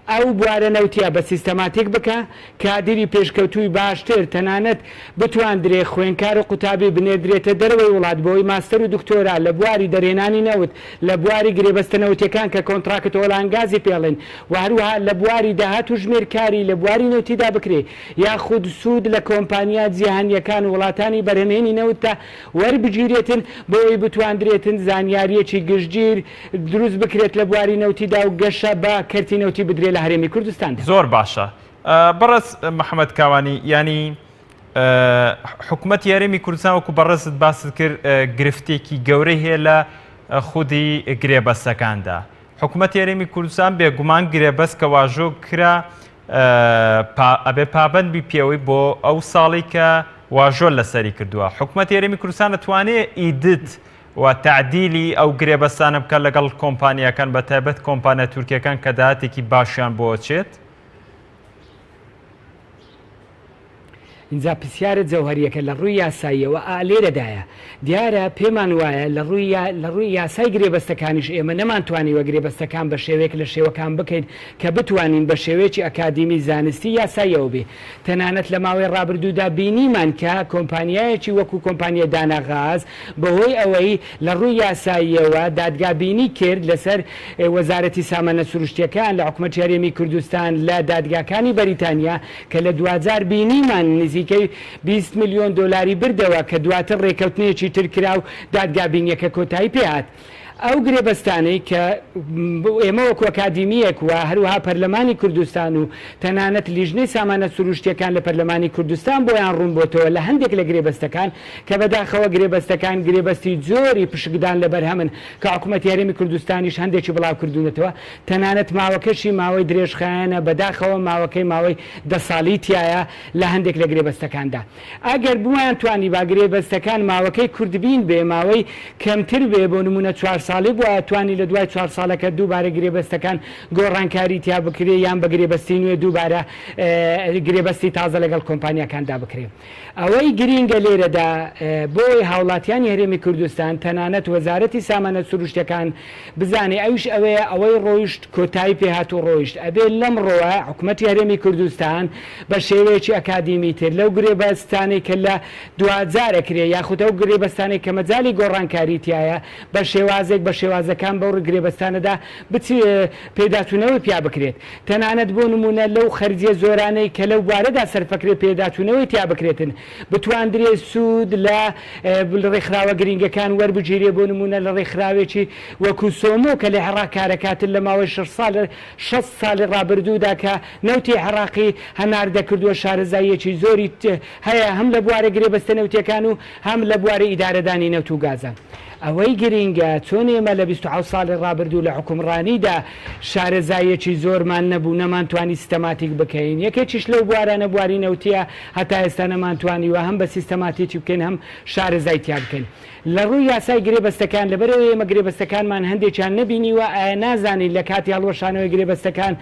ئەو بوارە نەوتیا بە سیستەماتیک بکە کادری پێشکەوتووی باشتر تەنانەت بتواندرێ خوێنکار و قوتابی بنێدرێتە دەرەوەی وڵات بۆی ماستەر و دکتۆرا لە بواری دەرێنانی نەوت لە بواری گرێبەستە نەوتەکان کە کۆنتراکت ئۆلانگازی پێڵێن و هەروەها لە بواری داهات و ژمێرکاری لە بواری نەوتیدا بکرێ یاخود سوود لە کۆمپانیا جیهانیەکان و وڵاتانی بەرهەمهێنی نەوتە وەربگیرێتن بۆی بتواندرێتن زانیاریەکی گشتگیر دروست بکرێت لە بواری نەوتیدا و گەشە بە کەرتی نەوتی بدرێت لە هەرێمی کوردستان زۆر باشە بەڕست محەممەد کاوانی ینی حکوومەتی هەرێمی کوردستان وەکو بەڕست باست کرد گرفتێکی گەورەی هەیە لە خودی گرێبەستەکاندا حکوومەتی هەرێمی کوردستان بێگومان گرێبەست کە واژۆ کرا ئەبێ پابەندبی پێوەی بۆ ئەو ساڵی کە واژۆ لەسەری کردووە حکوومەتی هەرێمی کوردستان دەتوانێت ئیدت و تعدیلی ئەو گرێبەستانە بکە لەگەڵ کۆمپانیەکان بە تایبەت کۆمپانیا تورکیەکان کە داهاتێکی باشیان بۆچێت اینجا پرسیارە جەوهەریەکە لە ڕووی یاساییەوە لێرەدایە دیارە پێمان وایە لە ڕووی یاسای گرێبەستەکانیش ئێمە نەمانتوانیوە گرێبەستەکان بە شێوەیەک لە شێوەکان بکەین کە بتوانین بە شێوەیەکی ئەکادیمی زانستی یاساییەوە بێ تەنانەت لە ماوەی ڕابردوودا بینیمان کە کۆمپانیایەکی وەکو کۆمپانیە داناغاز بەهۆی ئەوەی لە ڕووی یاساییەوە دادگابینی کرد لەسەر وەزارەتی سامانە سروشتیەکان لە حکوومەتی هەرێمی کوردستان لە دادگاکانی بەریتانیا کە لە دوجار بینیمان نزیکەی $20 ملیۆن بردەوە کە دواتر ڕێکەوتنێکی تر کرا و دادگابینیەکە کۆتایی پێهات. ئەو گرێبەستانەی کە ئێمە وەکو ئەکادیمیەک و هەروەها پەرلەمانی کوردستان و تەنانەت لیژنەی سامانە سروشتیەکان لە پەرلەمانی کوردستان بۆیان ڕوون بۆتەوە لە هەندێک لە گرێبەستەکان کە بەداخەوە گرێبەستەکان گرێبەستی زۆری پشکدان لە بەرهەمن کە حکوومەتی هەرێمی کوردستانیش هەندێکی بڵاو کردوونەتەوە تەنانەت ماوەکەشی ماوەی درێژخایەنە بەداخەوە ماوەکەی ماوەی 10 ساڵی تایە لە هەندێک لە گرێبەستەکاندا ئەگەر بوویان توانی با گرێبەستەکان ماوەکەی کوردبین بێ ماوەی کەمتر بێ بۆ نمونە 4 ساڵی بووە توانی لە دوای 4 ساڵەکە دووبارە گرێبەستەکان گۆڕانکاری تیا بکرێ یان بە گرێبەستی نوێ دووبارە گرێبەستی تازە لەگەڵ کۆمپانیەکاندا بکرێ ئەوەی گرینگە لێرەدا بۆی هاوڵاتیانی هەرێمی کوردستان تەنانەت وەزارەتی سامانە سروشتیەکان بزانێ ئەوش ئەوەیە ئەوەی ڕۆیشت کۆتایی پێهات و ڕۆیشت ئەبێ لەم ڕۆوە حکوومەتی هەرێمی کوردستان بە شێوەیەکی ئەکادیمی تر لەو گرێبەستانەی کە لە دوجارە کرێ یاخود ئەو گرێبەستانێک کە مەجالی گۆڕانکاری تایە بە شێوازێک بە شێوازەکان بەو گرێبەستانەدا پێداچوونەوەی پیا بکرێت تەنانەت بۆ نمونە لەو خەرجیە زۆرانەی کە لەو بوارەدا سەرفەکرێ پێداچوونەوەی تیا بکرێتن بتواندرێ سوود لە ڕێکخراوە گرنگەکان وەربگیرێ بۆ نمونە لە ڕێکخراوێکی وەکو سۆمۆ کە لە عێراق کارەکاتن لە ماوەی 6 ساڵی ڕابردوودا کە نەوتی عێراقی هەناردەکردووە شارەزاییەکی زۆری هەیە هەم لە بوارە گرێبەستە نەوتیەکان و هەم لە بوارە ئیدارەدانی نەوت و گازان ئەوەی گرینگە چۆن ئێمە لە 27 ساڵی ڕابردوو لە حکومڕانیدا شارەزایەکی زۆرمان نەبوو نەمانتوانی سیستەماتیک بکەین یەکێکیش لەو بوارانە بواری نەوتیە هەتا ئێستا نەمانتوانیوە هەم بە سیستەماتیکی بکەین هەم شارەزای تیا بکەین لە ڕووی یاسای گرێبەستەکان لەبەرەوەی ئێمە گرێبەستەکانمان هەندێکیان نەبینیوە ئایا نازانین لە کاتی هەڵوەشانەوەی گرێبەستەکان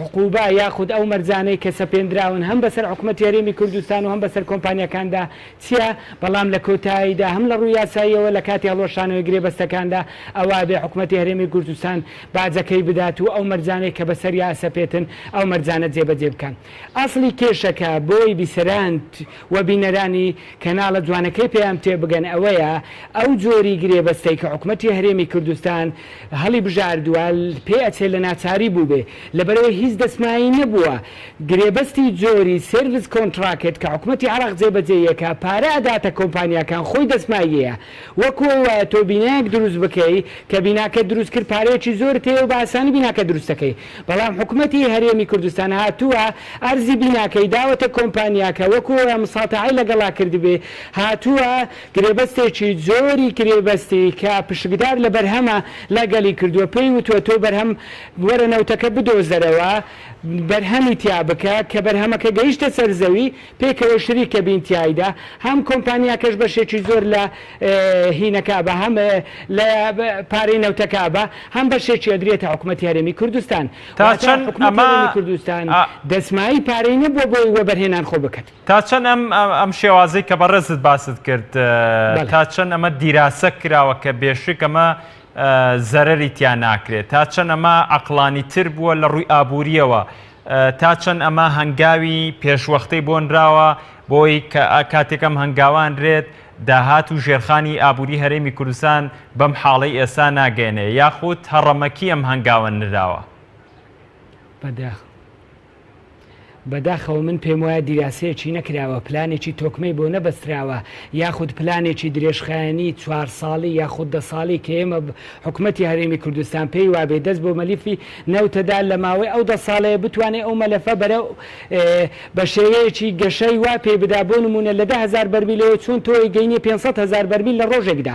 حقوبا یاخود ئەو مەرجانەی کە سەپێنراون هەم بەسەر حکوومەتی هەرێمی کوردستان و هەم بەسەر کۆمپانیەکاندا چییە بەڵام لە کۆتاییدا هەم لە ڕووی یاساییەوە لە کاتی هەڵوەشانەوەی گرێبەستەکاندا ئەوا بێ حکوومەتی هەرێمی کوردستان باجەکەی بدات و ئەو مەرجانەی کە بەسەر یاسەپێتن ئەو مەرجانە جێبەجێ بکەن ئاصلی کێشەکە بۆی بیسەراند و بینەرانی کەناڵە جوانەکەی پێیان تێبگەن ئەوەیە ئەو جۆری گرێبەستەی کە حکوومەتی هەرێمی کوردستان هەڵی بژاردووە پێ ئەچێت لە ناچاری بوو بێ لەبەرەوەی هیچ دەسمایی نەبووە گرێبەستی جۆری سرویس کۆنتراکت کە حکوومەتی عراق جێبەجێیەکە پارە ئەداتە کۆمپانیەکان خۆی دەسماییەیە وەکوە تۆ بینایەک دروست بکەی کە بیناکە دروست کرد پارەیەکی زۆر تێ و باسانی بیناکە دروستەکەی بەڵام حکوومەتی هەرێمی کوردستان هاتووە ئەرزی بیناکەی داوەتە کۆمپانیاکە وەکوە مساتعی لەگەڵا کردبێ هاتووە گرێبەستێکی زۆری گرێبەستی کە پشکدار لە بەرهەمە لەگەلی کردووە پێی وتوە تۆ بەرهەم وەرە نەوتەکە بدۆزەرەوە بەرهەمی تیا بکە کە بەرهەمەکە گەیشتە سەرزەوی پێکەوە شریکە بینتیایدا هەم کۆمپانیاکەش بەشێکی زۆر لە هینەکە بە هەم لە پارەی نەوتەکە بە هەم بەشێکی ئەدرێتە حکوومەتی هەرێمی کوردستان تا چەند ئەمە کوردستان دەسمایی پارەی نەبووە بۆی وە بەرهێنان خۆ بکات تا چەند ئەم شێوازەی کە بەڕێزت باست کرد تا چەند ئەمە دیراسە کراوە کە بێشک ئەمە زەرەری تیان ناکرێت تا چەند ئەمە عەقڵانی تر بووە لە ڕووی ئابووریەوە تا چەند ئەمە هەنگاوی پێشوەختەی بۆنراوە بۆی کاتێکم هەنگاوانرێت داهات و ژێرخانی ئابووری هەرێمی کوردستان بەم حاڵەی ئێستا ناگەێنێ یاخود هەڕەمەکی ئەم هەنگاوە نراوە بەداخەوە من پێم وایە دیراسەیەکی نەکراوە پلانێکی تۆکمەی بۆ نەبەستراوە یاخود پلانێکی درێژخایەنی 4 ساڵی یاخود 10 ساڵی کە ئێمە حکوومەتی هەرێمی کوردستان پێی وابێ دەست بۆ مەلیفی نەوتەدا لە ماوەی ئەو 10 ساڵەیە بتوانێت ئەو مەلەفە بەرە بە شێوەیەکی گەشەی وا پێ بدا بۆ نمونە لە 10,000 بەرمیلەوە چون تۆی گەینی 500,000 بەرمیل لە ڕۆژێکدا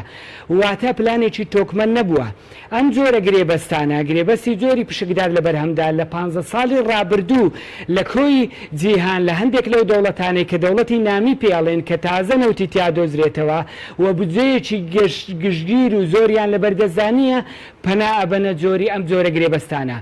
واتە پلانێکی تۆکمە نەبووە ئەم جۆرە گرێبەستانە گرێبەستی جۆری پشکدار لە بەرهەمدا لە 15 ساڵی ڕابردوو لە کۆی جیهان لە هەندێک لەو دەوڵەتانەی کە دەوڵەتی نامی پێڵێن کە تازە نەوتی تیا دۆزرێتەوە و بجێیەکی گشتگیر و زۆریان لە بەردەستانیە پەنا ئەبەنە جۆری ئەم جۆرە گرێبەستانە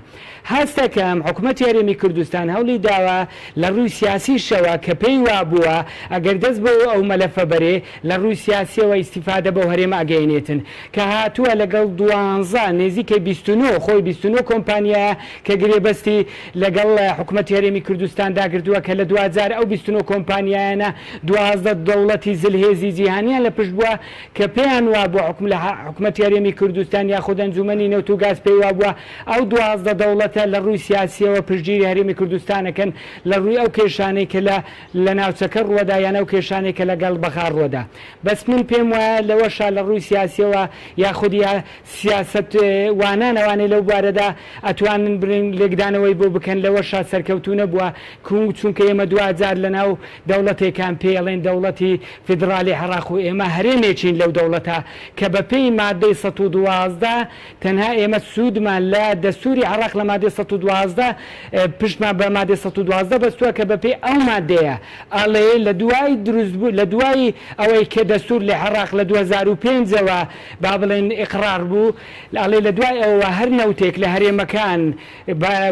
هەستەکەم حکوومەتی هەرێمی کوردستان هەوڵی داوە لە ڕووی سیاسیشەوە کە پێی وابووە ئەگەر دەست بۆ ئەو مەلەفە بەرێ لە ڕووی سیاسیەوە ئیسیفادە بەو هەرێمە ئەگەینێتن کە هاتووە لەگەڵ 12 نێزیکەی 29 خۆی 29 کۆمپانیایە کە گرێبەستی لەگەڵ حکوومەتی هەرێمی کوردستان داگردووە کە لە 2000 ئەو 29 کۆمپانیایانە 12 دەوڵەتی زلهێزی جیهانیان لە پشت بووە کە پێیان وابووە حکوومەتی هەرێمی کوردستان یاخود ئەنجومەنی نەوت و گاز پێی وابووە ئەو 12 دەوڵەتە لە ڕووی سیاسیەوە پشتگیری هەرێمی کوردستانەکەن لە ڕووی ئەو کێشانەی کە لە ناوچەکە ڕووەدا یان ئەو کێشانێک کە لەگەڵ بەخار ڕووەدا بەس من پێم وایە لەوەشا لە ڕووی سیاسیەوە یاخود سیاست وانانەوانەی لەو بارەدا ئەتوانن برن لێکدانەوەی بۆ بکەن لەوەشا سەرکەوتو نەبووە چونکە ئێمە 2000 لەناو دەوڵەتێکان پێڵێن دەوڵەتی فیدرالی عێراق و ئێمە هەرێمێکین لەو دەوڵەتە کە بەپێی مادەی 112 تەنها ئێمە سوودمان لە دەستوری عێراق لە مادەی 112 پشتمان بە مادەی 112 بەستووە کە بەپێی ئەو مادەیە ئەڵێ لە دوای دروستبوو لە دوای ئەوەی کە دەستور لە عێراق لە 2005ەوە با بڵێن ئیقرار بوو ئەڵێ لە دوای ئەوە هەر نەوتێک لە هەرێمەکان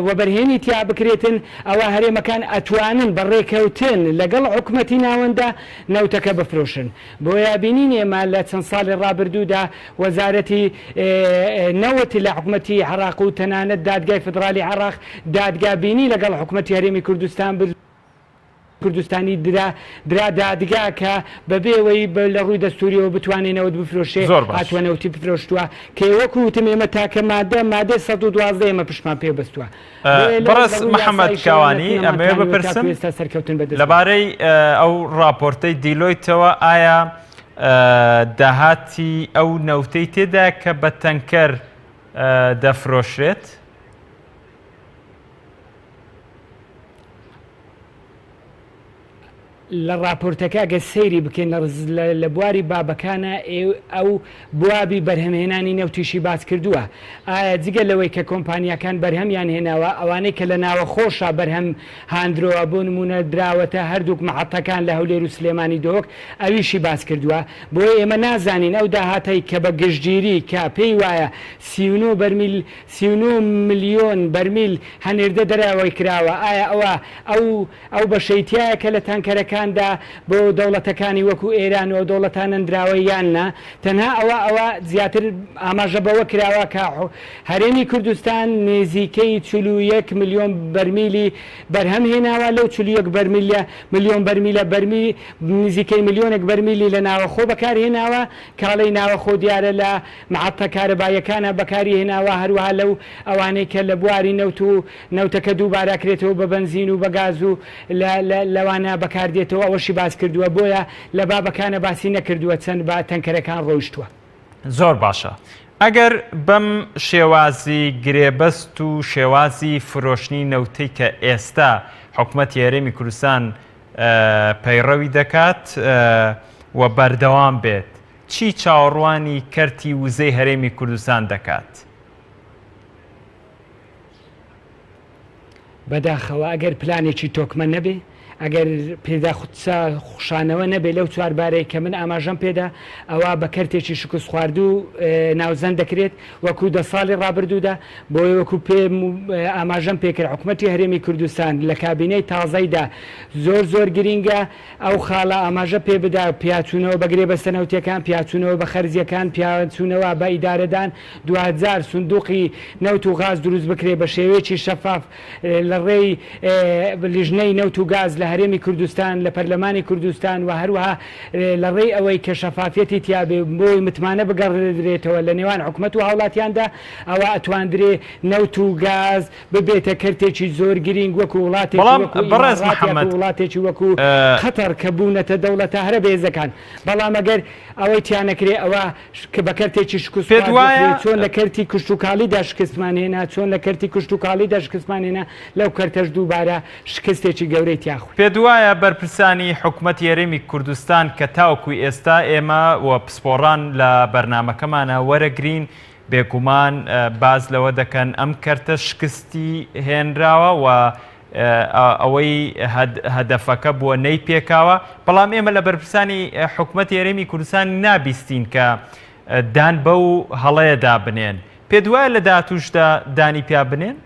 وەبەرهێنی تیا بکرێتن ئەوە هەرێمەکان ئەتوانن بەڕێکەوتن لەگەڵ حکوومەتی ناوەندە نەوتەکە بفرۆشن بۆیە بینین ئێمە لە چەند ساڵی ڕابردوودا وەزارەتی نەوەتی لە حکوومەتی عێراق و تەنانەت دادگای فدرالی عێراق دادگا بینی لەگەڵ حکوومەتی هەرێمی کوردستانی درا دادگا کە بەبێەوەی لە ڕووی دەستوریەوە بتوانێنەوە بفرۆشێ هاتوانەوتی بفرۆشتووە کە وەکوتم ئێمە تاکە مادە 112 ئێمە پشمان پێ بەستووە بەڕێز محەممەد کاوانی ئەمێ بپرسم لەبارەی ئەو راپۆرتەی دیلۆیتەوە ئایا داهاتی ئەو نەوتەی تێدا کە بە تەنکەر دەفرۆشرێت لە راپۆرتەکە گە سەیری بکەین لە بواری بابەکانە ئەو بوابی بەرهەمهێنانی نەوتیشی باس کردووە. ئایا جگە لەوەی کە کۆمپانیەکان بەرهەمیان هێناوە ئەوانەی کە لە ناوە خۆشە بەرهەم هاندرەوە بۆ نمونە دراوەتە هەردووک مەحەتەکان لە هەولێر و سلێمانی دۆک ئەویشی باس کردووە. بۆیە ئێمە نازانین ئەو داهاتەی کە بە گشتگیری کە پێی وایە 39 ملیۆن بەرمیل هەنێردە دەراوەی کراوە. ئایا ئەو بەشەیتایە کە لە تانکەرەکاندا بۆ دەوڵەتەکانی وەکو ئێران و دەوڵەتانە دراوە یاننا تەنها ئەوە زیاتر ئاماژە بەوە کراوە کە هەرێمی کوردستان نێزیکەی 41 ملیۆن بەرمیلی بەرهەم هێناوە. لەو 41 ملیۆن بەرمیلە بەرمی نزیکەی ملیۆنێک بەرمیلی لە ناوەخۆ بەکارهێناوە. کاڵەی ناوەخۆ دیارە لە مەحەتە کارەبایەکانە بەکاری هێناوە. هەروەها لەو ئەوانەی کە لە بواری نەوتەکە دووباراکرێتەوە بە بەنزین و بەگاز و لەوانە بەکاردێتەوە ئەوەشی باس کردووە. بۆیە لە بابەکانە باسی نەکردووە چەند با تەنکەرەکان ڕۆیشتووە. زۆر باشە. ئەگەر بەم شێوازی گرێبەست و شێوازی فرۆشتنی نەوتەی کە ئێستا حکوومەتی هەرێمی کوردستان پەیڕەوی دەکات و بەردەوام بێت، چی چاوەڕوانی کەرتی وزەی هەرێمی کوردستان دەکات؟ بەداخەوە ئەگەر پلانێکی تۆکمە نەبێ، ئەگەر پێدا خوشانەوە نەبێت لەو چواربارەی کە من ئاماژەم پێدا، ئەوە بە کەرتێکی شکست خواردو ناوزەند دەکرێت وەکو 10 ساڵی ڕابردوودا. بۆی وەکو پێ ئاماژەم پێکرد حکوومەتی هەرێمی کوردستان لە کابینەی تازەیدا زۆر گرینگە ئەو خاڵە ئاماژە پێ بدا پیاچوونەوە بەگرێ بەستە نەوتەکان، پیاچوونەوە بە خەرجیەکان، پیاچوونەوە بە ئیدارەدان 2000 سندوقی نەوت و غاز دروست بکرێ بە شێوەیەکی شەفاف لە ڕێی لیژنەی نەوت و گاز لە هەرێمی کوردستان لە پەرلەمانی کوردستان و هەروەها لە ڕێی ئەوەی کە شەفافەتی تیابێ بۆی متمانە بگەڕێتەوە لە نێوان حکوومەت و هاوڵاتیاندا. ئەوە ئەتواندرێ نەوت و گاز ببێتە کەرتێکی زۆر گرنگ وەکو وڵاتێکی وەکو قەتەر کە بوونەتە دەوڵەتە هەرە بێزەکان. بەڵام ئەگەر ئەوەی تیانەکرێ ئەوە کە بە کەرتێکی شکست چۆن لە کەرتی کوشت و کاڵیدا شکستمان هێنا، چۆن لە کەرتی کوشت و کاڵیدا شکستمان هێنا، لەو کەرتەش دووبارە شکستێکی گەورەی تیاخۆ. پێ وایە بەرپرسانی حکوومەتی هەرێمی کوردستان کە تاوەکوی ئێستا ئێمە و پسپۆڕان لە بەرنامەکەمانە وەرەگرین بێگومان باز لەوە دەکەن ئەم کەرتە شکستی هێنراوە و ئەوەی هەدەفەکە بووە نەی پێکاوە. بەڵام ئێمە لە بەرپرسانی حکوومەتی هەرێمی کوردستان نابیستین کە دان بەو هەڵەیەدا بنێن. پێ وایە لە داهاتووشدا دانی پیا بنێن؟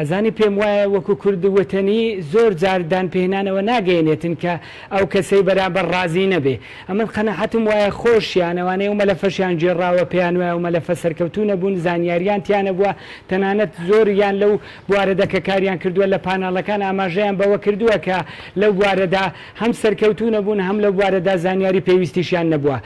ئەزانی پێم وایە وەکو کورد وەتەنی زۆر جاردان پێهێنانەوە ناگەێنێتن کە ئەو کەسەی بەرامبەر ڕازی نەبێ. ئەمن قەنەعەتم وایە خۆشیانەوانەیە و مەلەفەشیان جێڕاوە پێیان وایە و مەلەفە سەرکەوتوو نەبوون، زانیاریان تیانە بووە، تەنانەت زۆریان لەو بوارەدەکە کاریان کردووە لە پاناڵەکان ئاماژەیان بەوە کردووە کە لەو بوارەدا هەم سەرکەوتوو نەبوون هەم لەو بوارەدا زانیاری پێویستیشیان نەبووە.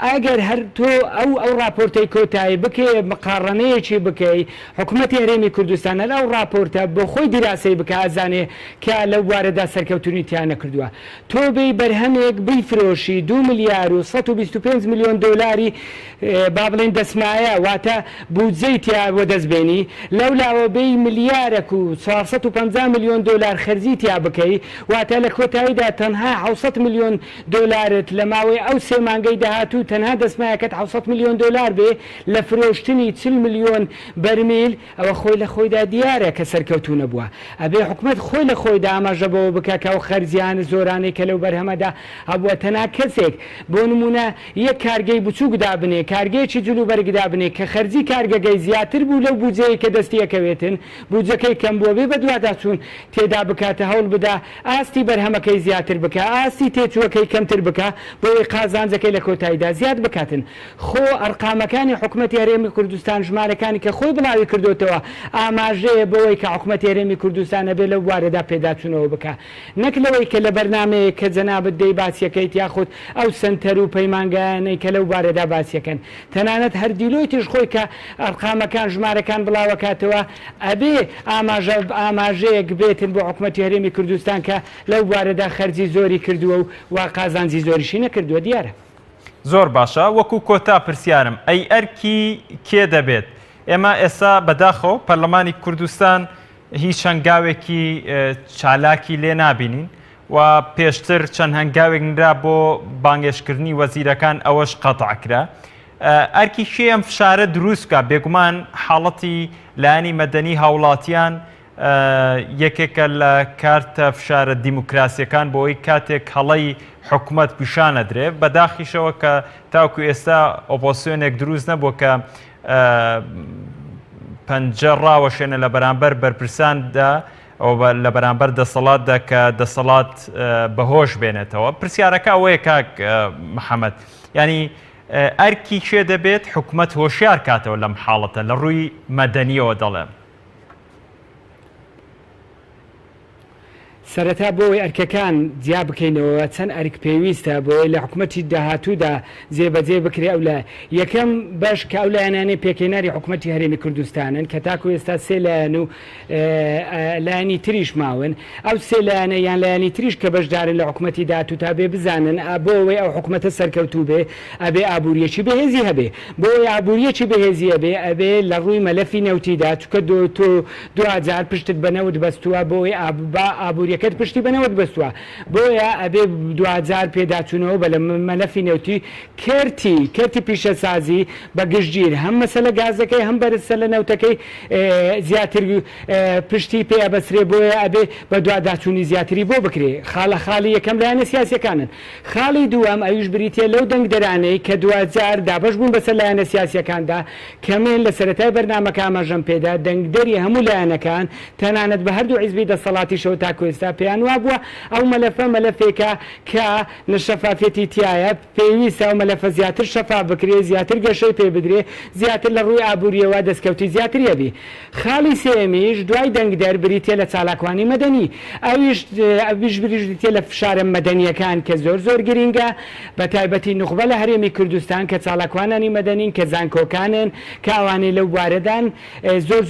ئەگەر هەر تۆ ئەو راپۆرتەی کۆتایی بکێ مقارڕەنەیەکی بکەی حکوومەتی هەرێمی کوردستانە لەو بۆ خۆی دیراسی بکە ئازانێ کە لەو بوارەدا سەرکەوتنی تیان نەکردووە. تۆ بێی بەرهەمێک بیفرۆشی 2 ملیار و 125 ملیۆن دۆلاری با بڵێن دەسمایە واتە بودجەی تیا بۆ دەستبێنی، لەولاوە بێی ملیارێک و 450 ملیۆن دۆلار خەرجی تیا بکەی، واتە لە کۆتاییدا تەنها 700 ملیۆن دۆلارت لە ماوەی ئەو سێ مانگەی داهاتوو تەنها دەسمایەکەت 700 ملیۆن دۆلار بێ لە فرۆشتنی 40 ملیۆن بەرمیل. ئەوە خۆی لە خۆیدا دیارە کە سەرکەوتوو نەبووە. ئەبێ حکوومەت خۆی لە خۆیدا ئاماژەبەوە بکە کە ئەو خەرجیان زۆرانەی کە لەو بەرهەمەدا هەبووە تەنها کەسێک بۆ نمونە یەک کارگەی بچووک دابنێ، کارگەیەکی جلو بەرگدا بنێ کە خەرجی کارگەگەی زیاتر بوو لەو بودجەیە کە دەستیەکەوێتن، بودجەکەی کەم بووە بێ بەدووادا چوون تێدا بکاتە هەوڵ بدا ئاستی بەرهەمەکەی زیاتر بکە، ئاستی تێچووەکەی کەمتر بکە بۆی قازانجەکەی لە کۆتاییدا زیاد بکاتن. خۆ ئەرقامەکانی حکوومەتی هەرێمی کوردستان ژمارەکانی کە خۆی بڵاوی کردوتەوە ئاماژەیە بۆی کە حکوومەتی هەرێمی کوردستانە بێ لەو بوارەدا پێداچوونەوە بکە، نەک لەوەی کە لە بەرنامەیە کە جەنابەت دەی باسیەکەیت یاخود ئەو سنتەر و پەیمانگایانەی کە لەو بوارەدا باسیەکەن. تەنانەت هەر دیلۆیتیش خۆی کە ئەرقامەکان ژمارەکان بڵاوەکاتەوە ئەبێ ئاماژەیەک بێتن بۆ حکوومەتی هەرێمی کوردستان کە لەو بوارەدا خەرجی زۆری کردووە و قازانجی زۆریشی نەکردووە. دیارە زۆر باشە. وەکو کۆتا پرسیارم ئەی ئەرکی کێ دەبێت؟ ئێمە ئێستا بەداخەوە پەرلەمانی کوردستان هیچ هەنگاوێکی چالاکی لێ نابینین و پێشتر چەند هەنگاوێک نرا بۆ بانگێشکردنی وەزیرەکان ئەوەش قەتعکرا. ئەرکی شێ ئەم فشارە دروستکە بێگومان حاڵەتی لایەنی مەدەنی هاوڵاتیان یەکێکە لە کارتە فشارە دیموکراسیەکان بۆی کاتێک هەڵەی حکوومەت پیشانەدرێ بەداخیشەوە کە تاوکو ئێستا ئۆپۆسیۆنێک دروست نەبووە کە پەنجە ڕاوەشێنە لە بەرامبەر بەرپرساندا لە بەرامبەر دەسەڵاتدا کە دەسەڵات بەهۆش بێنێتەوە. پرسیارەکە ئەوەیە کاک محەممەد، ینی ئەرکی شێ دەبێت حکوومەت هۆشیار کاتەوە لەم حاڵەتە لە ڕووی مەدەنیەوە دەڵێم. سەرەتا بۆی ئەرکەکان جیا بکەینەوە چەند ئەرک پێویستە بۆی لە حکوومەتی داهاتوودا جێبەجێ بکرێ ئەو لە یەکەم بەش کە ئەو لایەنانەی پێکەیناری حکوومەتی هەرێمی کوردستانن کە تاکو ئێستا سێ لایەن و لایەنی تریش ماون ئەو سێ لایەنە یان لایەنی تریش کە بەشدارن لە حکوومەتی داهاتوو تا بێ بزانن بۆ ئەوەی ئەو حکوومەتە سەرکەوتوو بێ ئەبێ ئابوووریەکی بەهێزی هەبێ بۆی ئابوووریەکی بەهێزی هەبێ ئەبێ لە ڕووی مەلەفی نەوتیدا چکە تۆ 2000 پشتت بەنەوت بەستووە بۆی ئابوووریەکەت پشتی بەنەوەت بەستووە بۆیە ئەبێ 2000 پێداچوونەوە بە لە مەلەفی نەوتی کەرتی پیشەسازی بە گشتگیر هەم مەسەلە گازەکەی هەم بەرزە لە نەوتەکەی زیاتر پشتی پێ ئەبەسرێ بۆیە ئەبێ بە دواداچوونی زیاتری بۆ بکرێ خاڵی یەکەم لایەنە سیاسیەکانن. خاڵی دووەم ئەویش بریتە لەو دەنگدەرانەی کە 2000 دابش بوون بەسەر لایەنە سیاسیەکاندا کەمێن لە سەرەتای بەرنامەکە ئاماژەم پێدا دەنگدەری هەموو لایەنەکان تەنانەت بە هەردوو حیزبی دەسەڵاتیشەوە تاکو ئێستا پێیان وا بووە ئەو مەلەفە مەلەفێکە کە لە شەفافێتی تایە پێویستە ئەو مەلەفە زیاتر شەفاف بکرێ زیاتر گەشەی پێ بدرێ زیاتر لە ڕووی ئابووریەوە دەستکەوتی زیاتر هەبێ. خاڵی سێمیش دوای دەنگدەر بریتێ لە چالاکوانی مەدەنی ئەویش بریتێ لە فشارە مەدەنیەکان کە زۆر گرینگە بە تایبەتی نوخبە لە هەرێمی کوردستان کە چالاکوانانی مەدەنین کە زانکۆکانن کە ئەوانەی لەو بوارەدان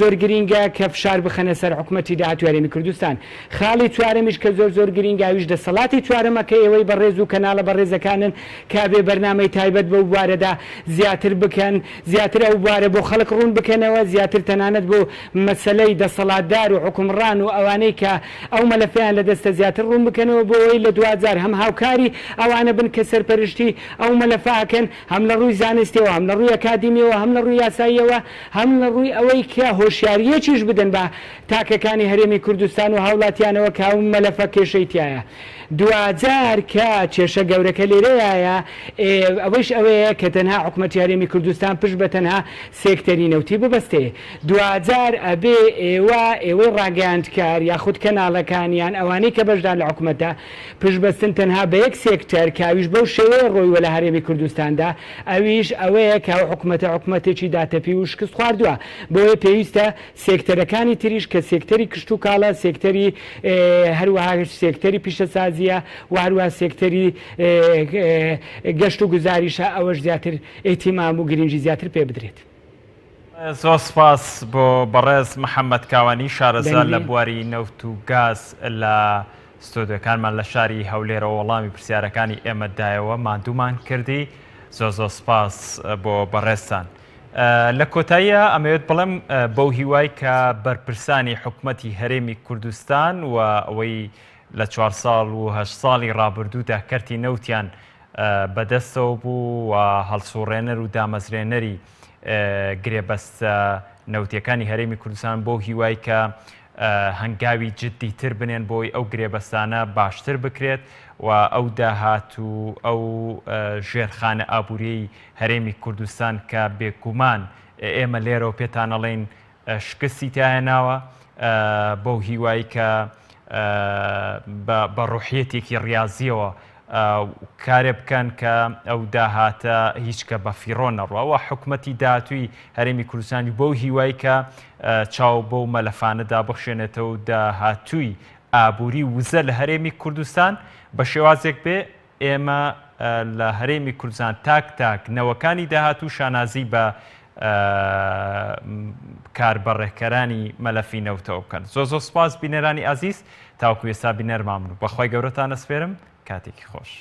زۆر گرینگە کە فشار بخەنە سەر حکوومەتی داهاتوو هەرێمی کوردستان. خاڵی چوارەمیش کە زۆر گرینگاویش دەسەڵاتی چوارەمەکە ئەوەی بەڕێز و کەناڵە بەڕێزەکانن کابێ بەرنامەی تایبەت بەو بوارەدا زیاتر بکەن زیاتر ئەو بوارە بۆ خەڵک ڕوون بکەنەوە زیاتر تەنانەت بۆ مەسەلەی دەسەڵاتدار و حکومڕان و ئەوانەی کە ئەو مەلەفیان لە دەستە زیاتر ڕوون بکەنەوە بۆ ئەوەی لە 2000 هەم هاوکاری ئەوانە بن کە سەرپەرشتی ئەو مەلەفاکەن هەم لە ڕووی زانستیەوە هەم لە ڕووی ئەکادیمیەوە هەم لە ڕووی یاساییەوە هەم لە ڕووی ئەوەی کە هۆشیاریەکیش بدەن بە تاکەکانی هەرێمی کوردستان و هاوڵاتیانەوە کە ئەو مەلەفە کێشەی تایە. 2000 کە کێشە گەورەکە لێرەیە ئەوەش ئەوەیە کە تەنها حکوومەتی هەرێمی کوردستان پشت بە تەنها سێکتەری نەوتی ببەستێ. 2000 ئەبێ ئێوەی ڕاگەیاندکار یاخود کەناڵەکانیان ئەوانەی کە بەشدار لە حکوومەتە پشت بەستن تەنها بە یەک سێکتەر کاویش بەو شێوەیە ڕۆیوە لە هەرێمی کوردستاندا ئەویش ئەوەیە کە حکوومەتێکی داتەپی و شکست خواردووە بۆیە پێویستە سێکتەرەکانی تریش کە سێکتەری کشت و کاڵە سێکتەری هەروەها سێکتەری پیشەسازی و هەروە سێکتەری گەشت و گوزاریشە ئەوەش زیاتر ئێتیمام و گرنگی زیاتر پێ بدرێت. زۆر سپاس بۆ بەڕێز محەممەد کاوانی شارەزار لە بواری نەوت و گاز لە ستۆدیۆکانمان لە شاری هەولێرەوە وەڵامی پرسیارەکانی ئێمەدایەوە ماندوومان کردی. زۆر سپاس بۆ بەڕێزتان. لە کۆتاییە ئەمەوێت بڵێم بەو هیوای کە بەرپرسانی حکوومەتی هەرێمی کوردستان و ئەوەی لە 4 ساڵ و 8 ساڵی ڕابردوودا کەرتی نەوتیان بەدەستەوە بوو و هەڵسوڕێنەر و دامەزرێنەری گرێبەستە نەوتیەکانی هەرێمی کوردستان بۆ هیوای کە هەنگاوی جددیتر بنێن بۆی ئەو گرێبەستانە باشتر بکرێت و ئەو داهاتوو ئەو ژێرخانە ئابووری هەرێمی کوردستان کە بێگومان ئێمە لێرەوە پێتانەڵێن شکستی تایەناوە بۆ هیوای کە بە ڕوحیەتێکی ڕاضیەوە کارێ بکەن کە ئەو داهاتە هیچ کە بە فیڕۆ نەڕوەوە حکوومەتی داهاتووی هەرێمی کوردستانی بۆ هیوای کە چاو بۆ مەلەفانەدا بخشێنێتەوە و داهاتووی ئابووری وزە لە هەرێمی کوردستان بە شێوازێک بێ ئێمە لە هەرێمی کوردستان تاک نەوەکانی داهاتوو شانازی بە کاربەڕێکەرانی مەلەفی نەوتەوە بکەن. زۆر سپاس بینەرانی ئازیز تاوەکو ئێستا بینەرمان بوون. بەخوای گەورەتان ئەسپێرم کاتێکی خۆش.